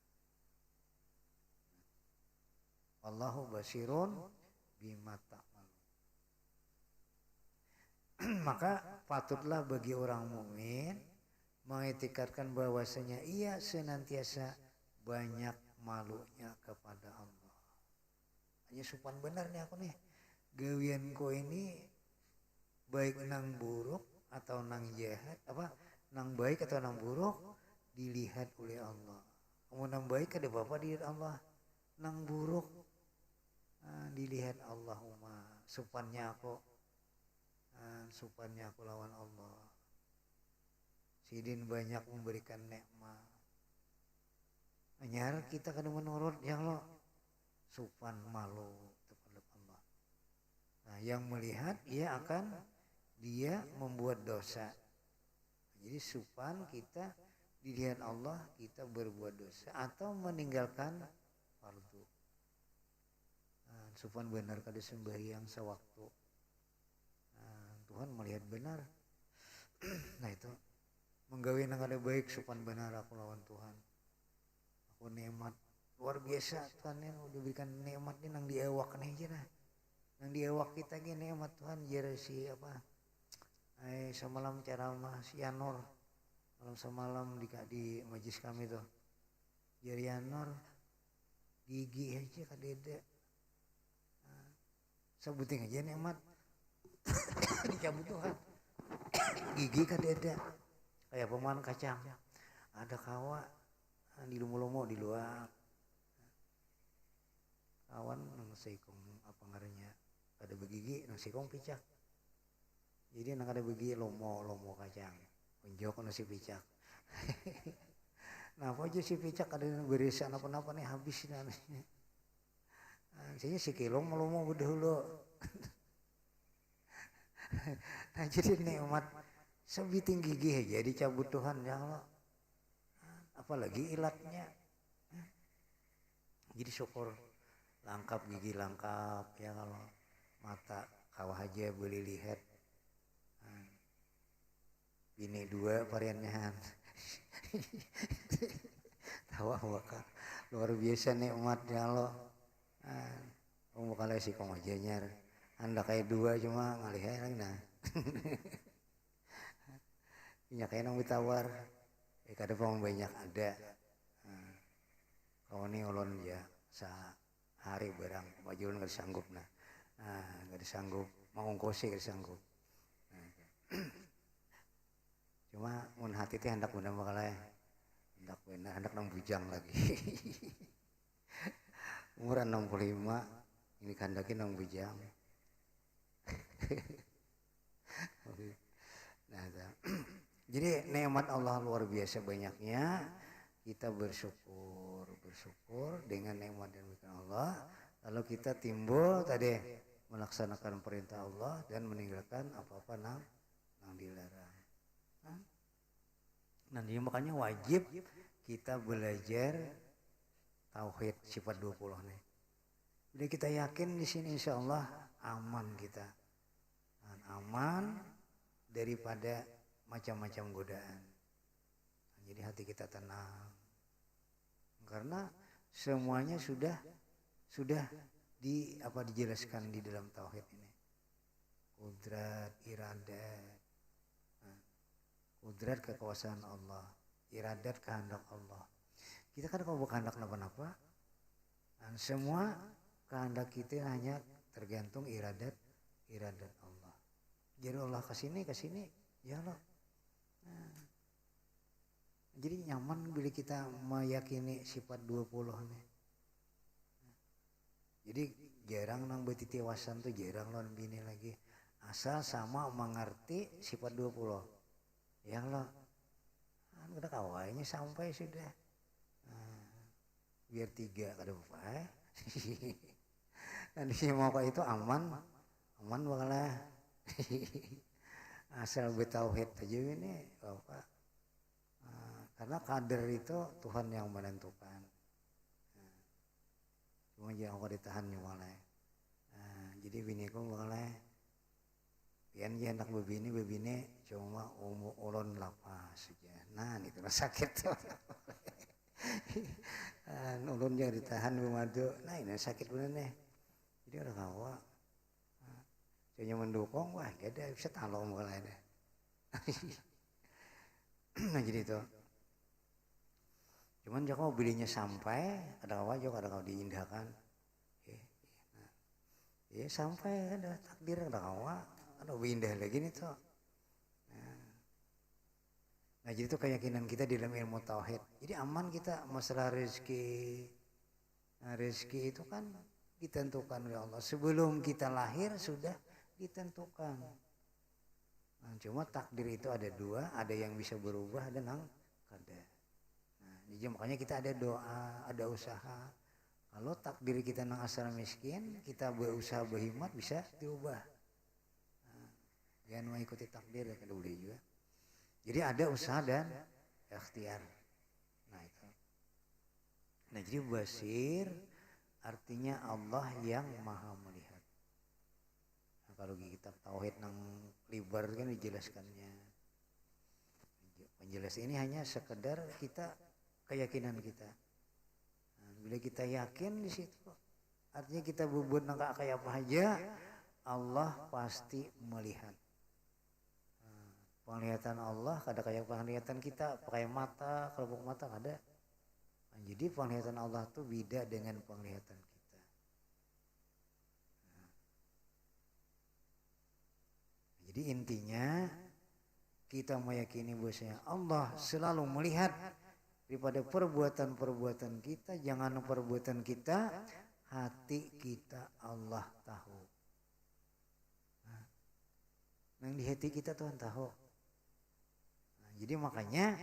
Allahu basirun bima ta'malun. Maka patutlah bagi orang mukmin mengitikadkan bahwasanya ia senantiasa banyak malunya kepada Allah. Hanya sopan benar nih aku nih. Gawianku ini baik nang buruk atau nang jahat, nang baik atau nang buruk dilihat oleh Allah. Kamu nang baik ada bapak dilihat Allah, nang buruk dilihat Allahumma. Supannya aku lawan Allah. Sidin banyak memberikan nikmat. Anyar kita kada menurut yang lo supan malu kepada Allah. Nah, yang melihat dia membuat dosa. Jadi supan kita dilihat Allah kita berbuat dosa atau meninggalkan fardu. Nah, supan benar kada sembahyang sewaktu. Nah, Tuhan melihat benar. Nah itu menggawe nang ada baik sopan benar aku lawan Tuhan. Aku nikmat luar biasa Tuhan yang diberikan nikmat ini nang diewak nih aja nah. Nang diewak kita gini nikmat Tuhan jere si apa? Semalam ceramah si Yanor. Malam semalam di majlis kami tuh. Jere Yanor gigi aja kadede. Sebuting aja nikmat. Dicabut Tuhan. Gigi kadede. Kayak pemain kacang. Ada kawa di lomo-lomo di luar. Kawan nang seikong apa ngarannya ada begigi nang seikong picak. Jadi nang ada begigi lomo kacang. Penjok nang si picak. Nah, apa aja si picak ada yang berisan apa-apa nih habis nih. Saya si kilong lomo bedahulu. Nah, jadi nikmat sebiting gigi aja dicabut Tuhan ya Allah. Apalagi ilatnya. Jadi syukur lengkap gigi lengkap ya kalau mata kawah aja boleh lihat. Ini 2 variannya. Tawa bakal luar biasa nikmat ya Allah. Kamu bakal si kong aja nyar. Anda kayak 2 cuma ngalihat lagi nah. Punya kayak nang ditawar. Kada pang banyak ada. Kau ni ulun ya sehari barang majuan nggak sanggup nah. Nggak disanggup mau ongkosi nggak disanggup. Cuma mun hati teh hendak bener bakalai. Hendak nang bujang lagi. Umur 65 ini kandakin nang bujang. Nah, jadi nikmat Allah luar biasa banyaknya. Kita bersyukur dengan nikmat yang diberikan Allah. Lalu kita timbul tadi melaksanakan perintah Allah dan meninggalkan apa-apa nang dilarang. Nah, jadi makanya wajib kita belajar tauhid sifat 20 nih. Jadi kita yakin di sini insya Allah aman kita. Aman daripada macam-macam godaan. Jadi hati kita tenang. Karena semuanya sudah dijelaskan di dalam tauhid ini. Kudrat, iradat. Kudrat kekuasaan Allah, iradat kehendak Allah. Kita kan kalau berkehendak napa-napa, dan semua kehendak kita hanya tergantung iradat Allah. Jadi Allah kesini, ya Allah. Jadi nyaman bila kita meyakini sifat 20 nih. Jadi jarang nang betitiwasan tuh jarang lawan bini lagi. Asal sama mengerti sifat 20. Ya Allah. Udah kawainya sampai sudah. Biar 3 kada apa. Nanti mau kayak itu aman bakalah. Asal betauhid aja ini Bapak. Karena kader itu Tuhan yang menentukan. Cuma jangan kau ditahan nyumalai. Jadi biniku bakalah. Pian dia anak bebini cuma ulun lapas saja. Nah itu sakit tuh. Ulun jangan ditahan bumadu. Nah ini sakit bener nih. Jadi orang kawa. Cuma mendukung wah ada bisa talong bakalah deh. Nah jadi itu. Cuman jangan belinya sampai ada kawan juga ada kau diindahkan. Ya sampai ada takdir ada kawan ada indah lagi nih tuh. Nah jadi itu keyakinan kita di dalam ilmu tauhid. Jadi aman kita masalah rezeki. Nah rezeki itu kan ditentukan oleh Allah. Sebelum kita lahir sudah ditentukan. Nah, cuma takdir itu ada 2, ada yang bisa berubah, ada nang kada. Jadi makanya kita ada doa, ada usaha. Kalau takdir kita nang asal miskin, kita berusaha berhikmat bisa diubah. Jangan mengikuti takdir ya kada boleh juga. Jadi ada usaha dan ikhtiar. Nah itu. Nah jadi basir artinya Allah yang maha melihat. Nah, kalau kitab tauhid nang lebar kan dijelaskannya. Penjelasan ini hanya sekedar kita keyakinan kita. Nah, bila kita yakin di situ, artinya kita berbuat kayak apa aja, Allah pasti melihat. Nah, penglihatan Allah kada kayak penglihatan kita, pakai mata, kelompok mata ada. Nah, jadi penglihatan Allah tuh beda dengan penglihatan kita. Nah, jadi intinya kita meyakini bahwasanya Allah selalu melihat daripada perbuatan-perbuatan kita. Jangan perbuatan kita, hati kita Allah tahu. Nah, di hati kita Tuhan tahu. Nah, jadi makanya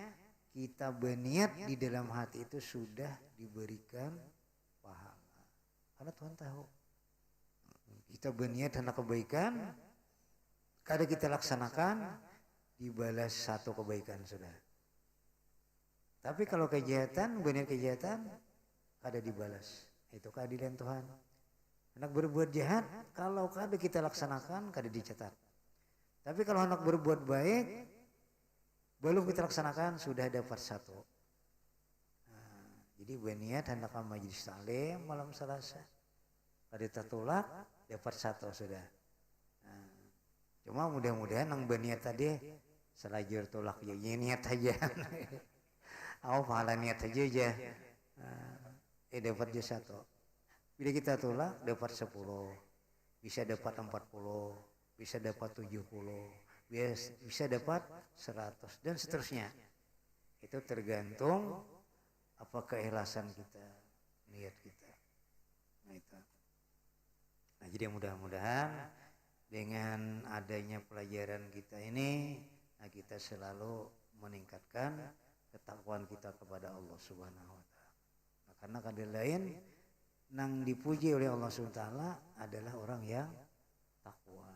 kita berniat di dalam hati itu sudah diberikan pahala. Karena Tuhan tahu. Kita berniat hendak kebaikan, kada kita laksanakan, dibalas satu kebaikan sudah. Tapi kalau kejahatan, benar kejahatan, kada dibalas. Itu keadilan Tuhan. Hendak berbuat jahat, kalau kada kita laksanakan, kada dicatat. Tapi kalau hendak berbuat baik, belum kita laksanakan, sudah dapat satu. Nah, jadi berniat hendak majelis taklim malam Selasa, kada tertolak, dapat satu sudah. Nah, cuma mudah-mudahan yang berniat tadi selajur tolak ya niat aja. Aku pahala niat aja. Dapat je satu. Bila kita tolak dapat 10, bisa dapat 40, bisa dapat 70, bisa dapat 100 dan seterusnya. Itu tergantung apa keikhlasan kita, niat kita. Nah itu. Nah jadi mudah-mudahan dengan adanya pelajaran kita ini, nah kita selalu meningkatkan ketakwaan kita kepada Allah Subhanahu wa taala. Nah, karena kadang lain nang dipuji oleh Allah Subhanahu wa taala adalah orang yang takwa.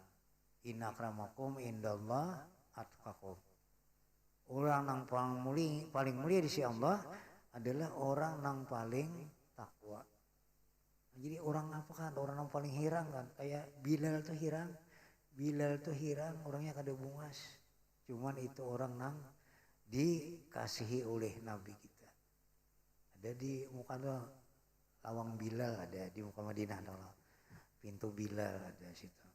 Inna akramakum indallah atqakum. Orang yang paling mulia di sisi Allah adalah orang yang paling takwa. Nah, jadi orang apa kan? Orang yang paling hirang kan? Kayak Bilal tuh hirang. Bilal tuh hirang, orangnya kada bungas. Cuman itu orang yang dikasihi oleh Nabi kita. Ada di muka lawang Bilal, ada di muka Madinah ada pintu Bilal ada situ.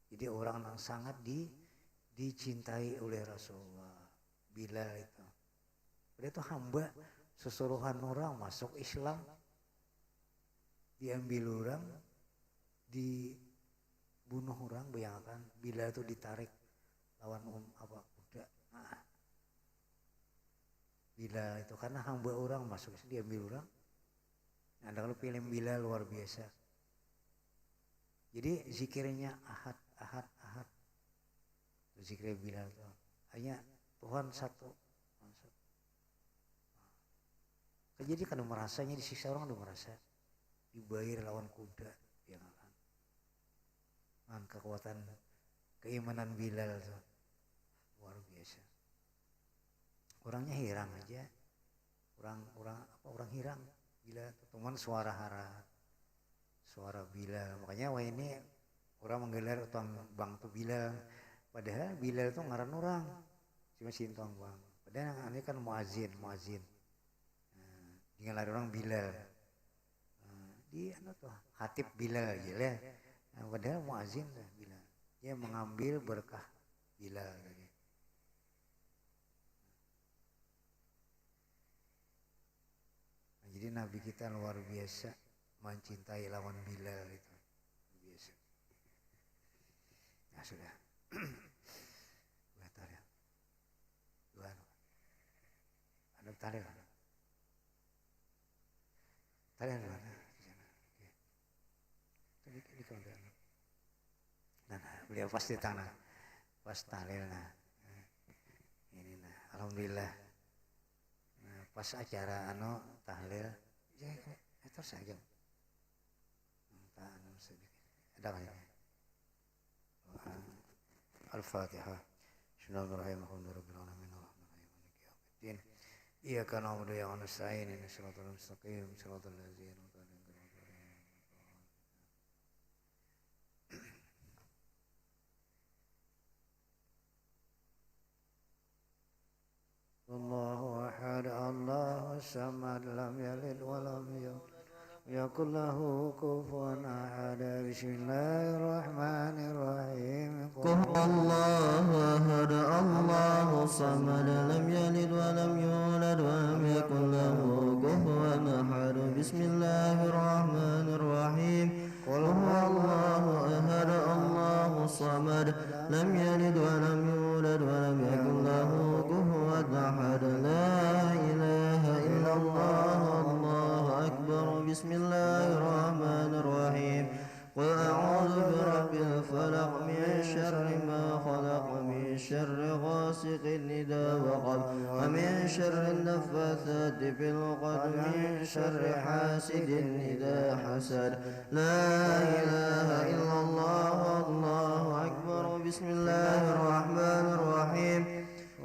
Jadi orang yang sangat dicintai oleh Rasulullah. Bilal itu. Dia itu hamba sesuruhan orang masuk Islam, diambil orang, dibunuh orang, bayangkan Bilal itu ditarik lawan kuda. Nah, Bilal itu karena hamba orang masuk diambil orang. Nah, kalau film Bilal luar biasa. Jadi zikirnya ahad. Zikir Bilal itu hanya Tuhan satu. Jadi kan merasanya disiksa orang, udah merasa dibayar lawan kuda, ya kan? Kekuatan keimanan Bilal itu luar biasa. Orangnya hirang aja, orang hirang Bilal, teman suara hara, suara Bilal. Makanya wah ini orang menggelar tuang bang tuh Bilal, padahal Bilal itu ngaran orang, cuma sintuang bang. Padahal ini kan muazin. Tinggal ada orang Bilal, dia tuh Hatib Bilal aja lah. Padahal muazin lah Bilal, dia mengambil berkah Bilal tadi. Nah, jadi Nabi kita luar biasa mencintai lawan Bilal itu, biasa. Nah sudah, dua ada tarik. Kalian mana? Di kawan. Nah, beliau pasti tanah, pas talil nah. Ini nah, alhamdulillah. Nah, pas acara tahlil, ya itu saja. Ada kan? Al-Fatihah. Bismillahirrahmanirrahim. Alhamdulillahirabbil alamin. Arrahmanirrahim. Iyyaka na'budu wa iyyaka nasta'in. Ihdinas siratal mustaqim. Siratal ladzina an'amta 'alaihim. Allahu ahad, Allahu samad, lam yalid wa lam yulad yakul lahu kufuwan ahad. Bismillahirrahmanirrahim. Qul huwallahu ahad, Allahu samad, lam yalid wa lam yulad wa lam yakul lahu kufuwan ahad. Bismillahirrahmanirrahim. Qul huwallahu ahad, Allahu samad, lam yalid wa lam yulad wa lam yakul lahu kufuwan ahad. La ilaha illallah, Allahu akbar. Bismillahirrahmanirrahim. Qul a'udzu birabbil falaq, min syarri ma khalaq, wa min syarri ghasiqin idza waqab, wa min syarri naffatsati fil 'uqad, wa min syarri hasidin idza hasad. La ilaha illallah, Allahu akbar. Bismillahirrahmanirrahim.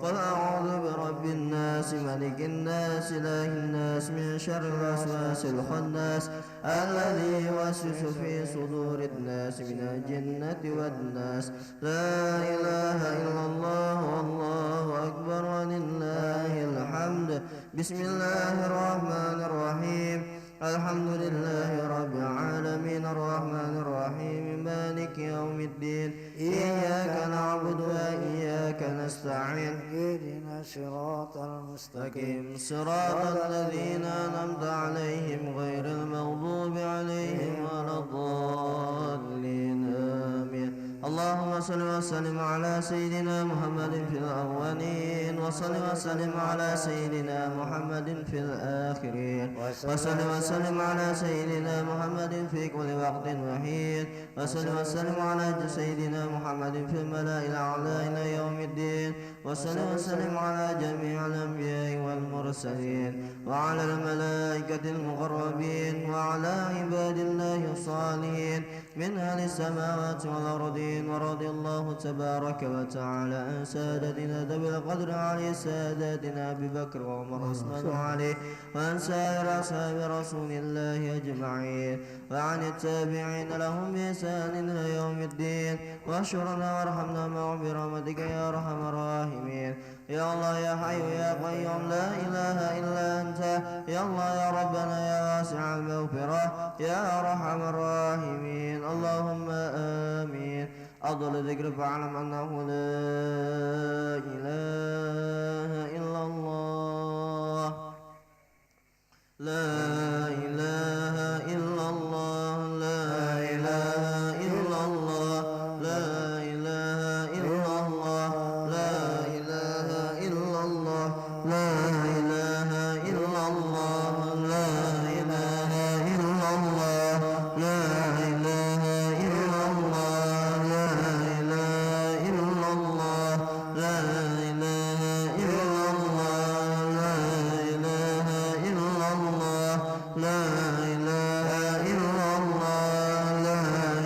Qul a'udzu birabbin nas, malikin nas, ilahin nas, min syarril waswasil khannas, alladzi yuwaswisu fi sudurin nas, minal jinnati wan nas. La ilaha illallah, wallahu akbar, walillahil hamd. Bismillahirrahmanirrahim. Alhamdulillahi rabbil alamin, arrahmanir rahim, maliki yaumiddin. Iyyaka na'budu wa iyyaka nasta'in. Ihdina siratal mustaqim, siratal ladzina an'amta 'alaihim ghairil maghdubi 'alaihim waladdallin. Amin. Allahumma salli wa sallim ala sayyidina Muhammadin fil awwalin, wa salli wa sallim ala sayyidina Muhammadin fil akhirin, wa salli wa sallim ala sayyidina Muhammadin fi kulli waqtin wa hin, wa salli wa sallim ala sayyidina Muhammadin fil mala'il a'la ila yaumiddin, wa salli wa sallim ala jami'il anbiya'i wal mursalin, wa ala al malaikatil muqarrabin, wa ala ibadillahi salihin min ahli samawati wal ardin. ورضي الله تبارك وتعالى عن سادتنا ذوي القدر علي ساداتنا أبي بكر وعمر وعثمان وعلي، وعن سائر أصحاب رسول الله أجمعين، وعن التابعين لهم بإحسان إلى يوم الدين. واشرنا وارحمنا معهم برحمتك يا أرحم الراحمين. يا الله يا حي يا قيوم، لا إله إلا أنت. يا الله يا ربنا يا واسع المغفرة، يا أرحم الراحمين. اللهم آمين. أفضل الذكر فاعلم أنه لا إله إلا الله، لا إله إلا الله، لا إله إلا الله، لا إله إلا الله، لا إله إلا الله، لا إله إلا الله، لا إله إلا الله، لا إله إلا الله، لا إله إلا الله، لا إله إلا الله، لا إله إلا الله، لا إله إلا الله، لا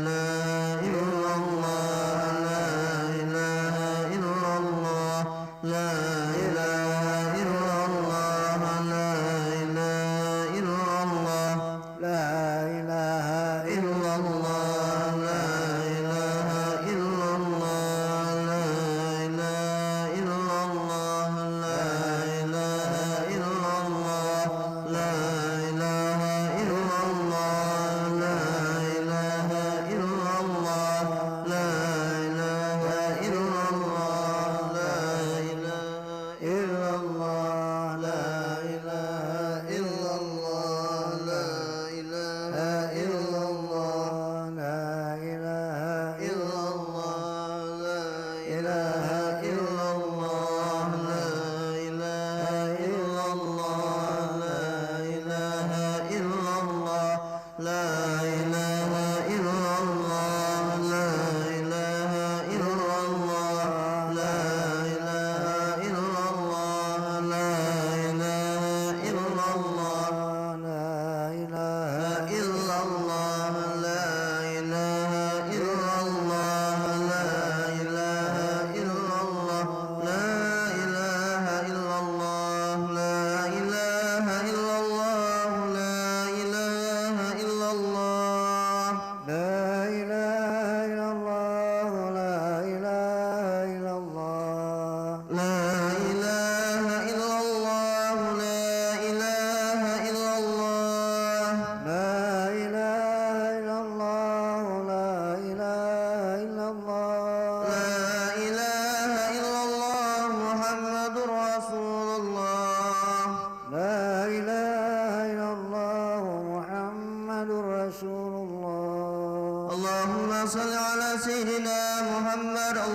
إله إلا الله، لا إله إلا الله، لا إله إلا الله، لا إله إلا الله، لا إله إلا الله، la ilaha إلا الله، لا إله إلا الله، لا إله إلا الله، لا إله إلا الله، لا إله إلا الله، لا إله إلا الله، لا إله إلا الله، لا إله إلا الله، لا إله إلا الله، لا إله إلا الله، la ilaha إلا الله، لا إله إلا الله، لا إله إلا الله، لا إله إلا الله، لا إله إلا الله، لا إله إلا الله، لا إله إلا الله، لا إله إلا الله، la ilaha إلا الله، لا إله إلا الله، لا إله إلا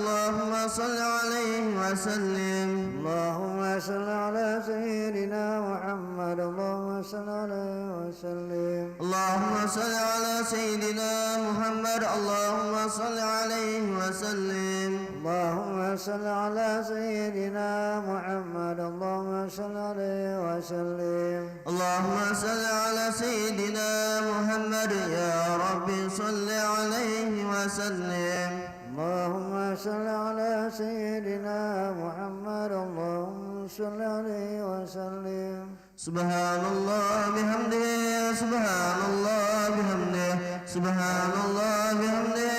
اللهم صل عليه وسلم. اللهم صل على سيدنا محمد اللهم صل عليه وسلم. اللهم صل على سيدنا محمد اللهم صل عليه وسلم. اللهم صل على سيدنا محمد اللهم صل عليه وسلم. اللهم صل على سيدنا محمد يا رب صل عليه وسلم. اللهم صل على سيدنا محمد اللهم صل عليه وسلم. سبحان الله بحمده سبحان الله بحمده سبحان الله بحمده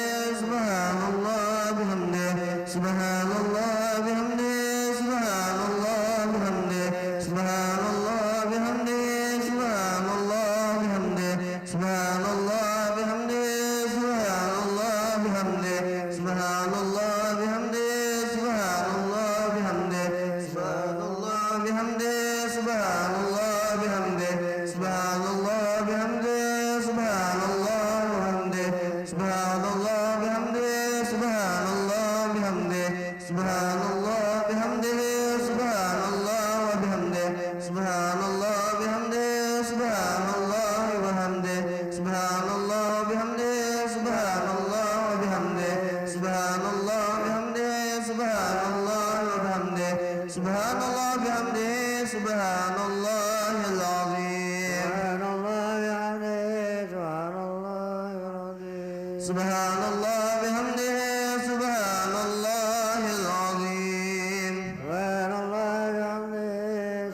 سبحان الله بحمده سبحان الله بحمده سبحان الله بحمده سبحان الله بحمده سبحان الله بحمده سبحان الله بحمده سبحان الله بحمده سبحان الله بحمده سبحان الله بحمده سبحان الله بحمده سبحان الله بحمده سبحان الله بحمده سبحان الله بحمده سبحان الله بحمده سبحان الله بحمده سبحان الله بحمده سبحان الله وبحمده سبحان الله بحمده سبحان الله وبحمده سبحان الله بحمده سبحان الله وبحمده سبحان الله بحمده سبحان الله وبحمده سبحان الله بحمده سبحان الله العظيم. سبحان الله بحمده سبحان الله العظيم. سبحان الله بحمده سبحان الله العظيم. سبحان الله بحمده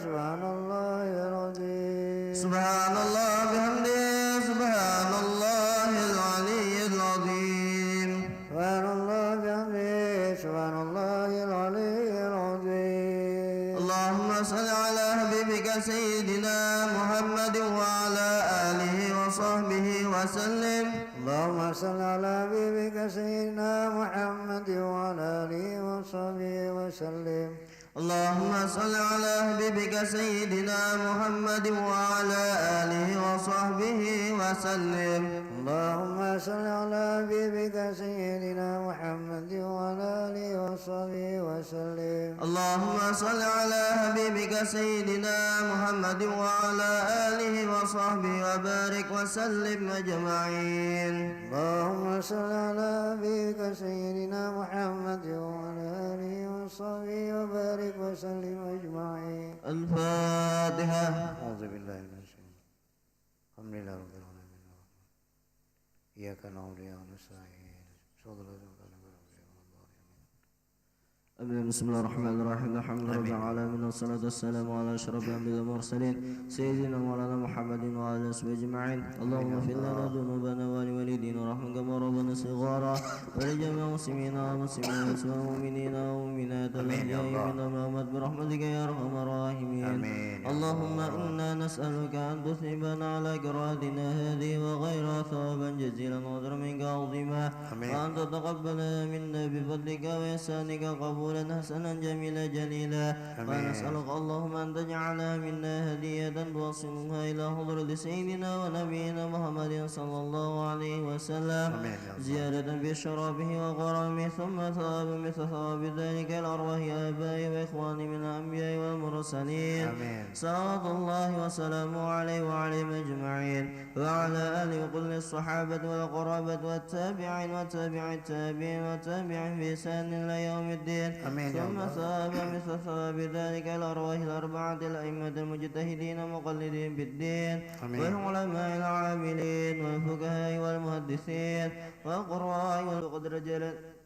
سبحان الله العظيم. سبحان الله بحمده سبحان الله العلي العظيم. سبحان الله بحمده سبحان الله العلي العظيم. اللهم صل على حبيبك سيدنا محمد وعلى آله وصحبه وسلم. اللهم صل على حبيبك سيدنا محمد وعلى آله وصحبه وسلم. اللهم صل على حبيبك سيدنا محمد وعلى آله وصحبه وسلم. اللهم صل على حبيبك سيدنا محمد وعلى آله وصحبه وسلم. اللهم صل على حبيبك سيدنا محمد وعلى آله وصحبه وبارك وسلم أجمعين. اللهم صل على حبيبك سيدنا محمد وعلى آله وصحبه وبارك وسلم أجمعين. الفاتحة. أعوذ بالله من الشيطان. الحمد لله رب العالمين. إياك نعبد وإياك نستعين. صراط الذين أنعمت بسم الله الرحمن الرحيم. الحمد لله رب العالمين والصلاة والسلام على أشرف الأنبياء والمرسلين سيدنا مولانا محمد وعلى آله وصحبه أجمعين. اللهم اغفر لنا ذنوبنا ولوالدينا ورحمنا كما ربنا صغارا ولجميع المسلمين والمسلمات والمؤمنين والمؤمنات الأحياء منهم والأموات برحمتك يا أرحم الراحمين. اللهم إنا نسألك أن تثيبنا على قراءتنا هذه وغيرها ثوابا جزيلا وأجرا منك عظيما وأن تتقبل منا بفضلك وإحسانك قبولا حسنا جميلا جليلا. ونسألك اللهم أن تجعل منا هدية توصلها إلى حضرة سيدنا ونبينا محمد صلى الله عليه وسلم زيادة بشرفه وكرمه ثم ثواب مثل ثواب ذلك الأرواح آبائي وإخواني من الأنبياء والمرسلين صلوات الله وسلامه عليه وعليهم أجمعين وعلى آله وكل الصحابة والقرابة والتابعين وتابع التابعين وتابعين بإحسان إلى يوم الدين. ثم ثواب مثل ثواب ذلك الأرواح الأربعة الأئمة المجتهدين مقلدين بالدين والعلماء العاملين والفقهاء والمحدثين والقراء والقدر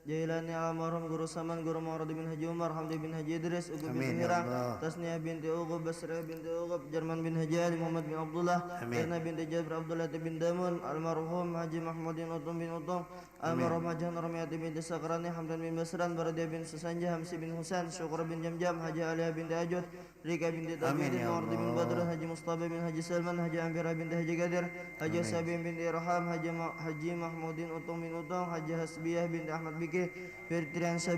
جيلاني almarhum Guru Saman Guru Ma'rad bin Haji Umar Hamdi bin Haji Idris Ugu bin Hirang Tasniah binti Uqub Basrah binti Uqub Jerman bin Haji Ali Muhammad bin Abdullah Irna binti Jabir Abdullah bin Damun almarhum Haji Mahmudin Utum bin Utum almarhum Haji Nurmiyati binti Sakrani Hamdan bin Basran Baradia bin Susanja Hamsi bin Husain Syukur bin Jamjam Haji Aliyah binti Ajud Rika binti Tabidin Ma'rad bin Badr Haji Mustafa bin Haji Salman Haji Amira binti Haji Gadir Haji Sabin binti Irham Haji Mahmudin Utum bin Utum Haji Hasbiyah binti Ahmad Biki Firtriansyah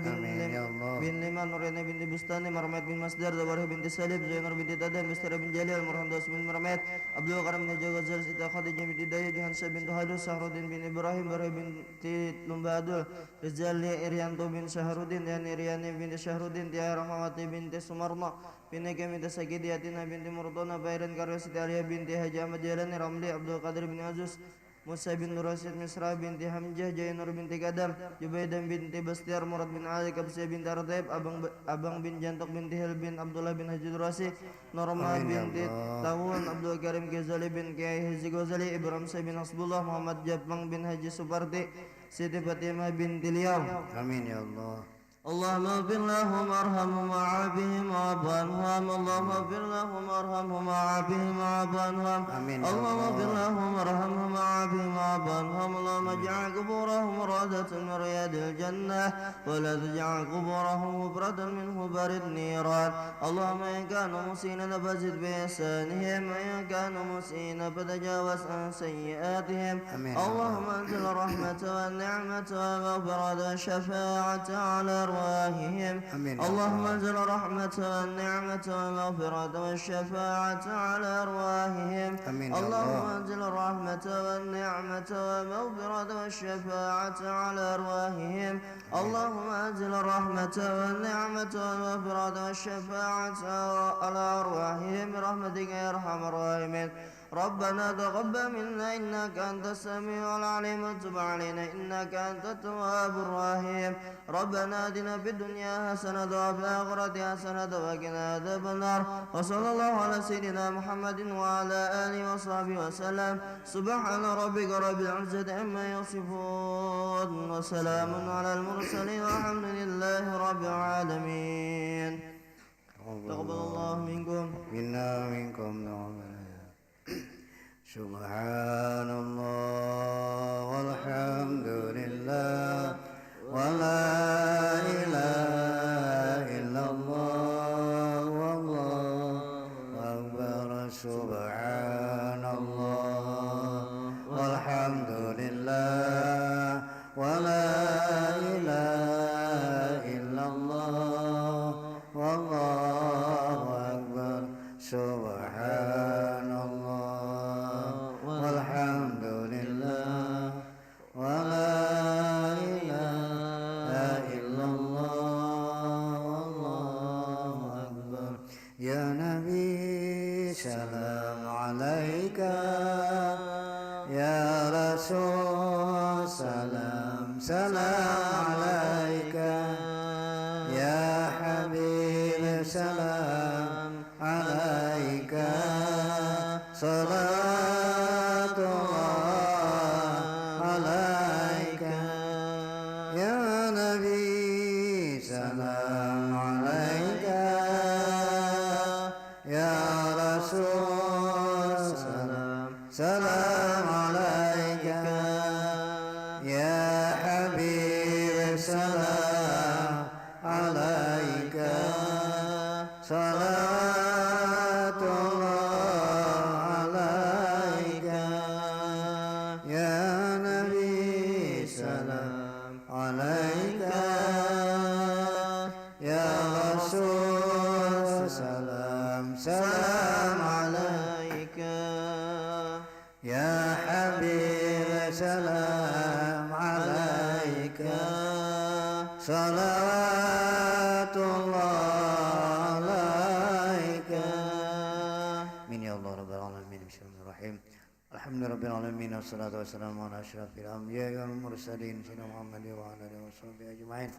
bin Liman Nurina binti Bustani Marmet bin Masdar Zawarih binti Salib Zainur binti Tadam Mistara bin Jalil Murhandas bin Marmet Abdul Karim bin Jagazal Sita Khadijah binti Daya Jahansyah binti Hadus Sahruddin bin Ibrahim Barah binti binti Lumbadul, Rizali Irianto bin Syahrudin, dan Iriani binti Syahrudin, Tia Rahmawati binti Sumarna, Pineke binti Sakidiatina binti Murtona, Bayran Karya Siti Alia binti Haji Ahmad Jalani, Ramli Abdul Qadir bin Azus, Musa bin Nurasid Misra binti Hamzah, Jainur binti Kadam, Jubaidah binti Bastiar, Murad bin Ali, Kabsiyah binti Artaib, Abang bin Jantok binti Hil bin Abdullah bin Haji Durasi, Norma binti Tawun, Abdul Karim Ghazali bin Kiai Haji Ghazali, Ibrahim bin Hasbullah, Muhammad Japang bin Haji Suparti, Siti Fatimah binti Liau. Amin ya Allah. اللهم اغفر لهم وارحمهم وعافهم واعف عنهم اللهم اغفر لهم وارحمهم وعافهم واعف عنهم اللهم اغفر لهم وارحمهم وعافهم واعف عنهم اللهم اجعل قبورهم روضة من رياض الجنة ولا تجعل قبورهم مفردا من حفر النيران اللهم إن كانوا مسيئين فزد بإحسانهم وإن كانوا مسيئين فتجاوز عن سيئاتهم اللهم أنزل الرحمة والنعمة والمغفرة والشفاعة على أرواحهم اللهم انزل الرحمة والنعمة والمغفرة والشفاعة على أرواحهم اللهم انزل الرحمة والنعمة والمغفرة والشفاعة على أرواحهم اللهم انزل الرحمة والنعمة والمغفرة والشفاعة على أرواحهم برحمتك يا أرحم الراحمين ربنا تقبل منا إنك أنت السميع العليم وتب علينا إنك أنت التواب الرحيم ربنا آتنا في الدنيا حسنة وفي الآخرة حسنة وقنا عذاب النار وصلى الله على سيدنا محمد وعلى آله وصحبه وسلم سبحان ربك رب العزة عما يصفون وسلام على المرسلين والحمد لله رب العالمين تقبل الله منكم منا منكم Subhanallah walhamdulillah wa la ilaha illallah wallahu akbar subhanallah walhamdulillah wa la ilaha illallah wallahu akbar subhanallah walhamdulillah wa la ilaha illallah wallahu akbar ya nabi salam alaika ya rasul salam alaika ya habib salam alaika Salam alaika ya habib salam alaika salatullah alaika ya nabi salam alaika ya rasul salam alaika ya habib salam alaika salawatullah alaika min ya Allah rabbal alamin bismillahirrahmanirrahim alhamdulillahirabbil alamin wassalatu wassalamu ala asyrafil anbiya'i wal mursalin sayyidina Muhammadin wa ala alihi washabbihi ajma'in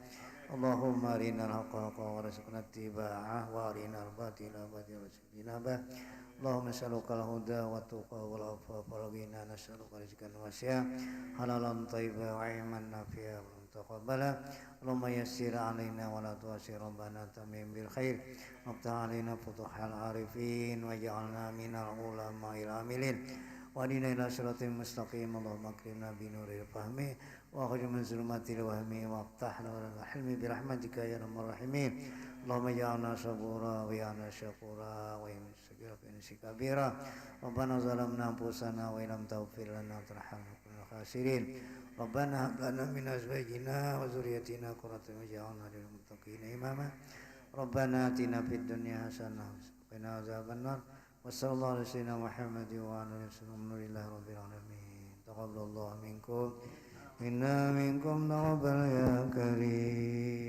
Allahumma arinal haqqa haqqan warzuqna ittiba'ah wa arinal batila batilan warzuqna ijtinabah Allahumma nas'aluka al-huda wa tuqa wal afafa wal ghina nas'aluka rizqan wasi'a halalan thayyiban wa ilman nafi'a wa mutaqabbala Allahumma yassir 'alaina wa la tu'assir rabbana tamim bil khair waftah 'alaina futuhal arifin waj'alna minal ulama'il amilin wa hadina ila siratal mustaqim Allahumma akrimna bi nuril fahmi wa akhrijna min zulumatil wahmi waftah lana hilmi bi rahmatika ya arhamar rahimin Allahumma ja'alna sabura wa ja'alna syakura wa yansakira fi kabira Rabbana zalamna anfusana wa illam taghfir lana wa tarhamna kunna khasirin Rabbana hab lana min azwajina wa dzurriyyatina qurrata a'yun waj'alna lil muttaqina imama Rabbana atina fid dunya hasanah wa qina adzabannar wa sallallahu ala sayyidina Muhammadin wa ala alihi wasallam rabbil alamin taqabbalallahu minkum minna minkum taqabbal ya karim.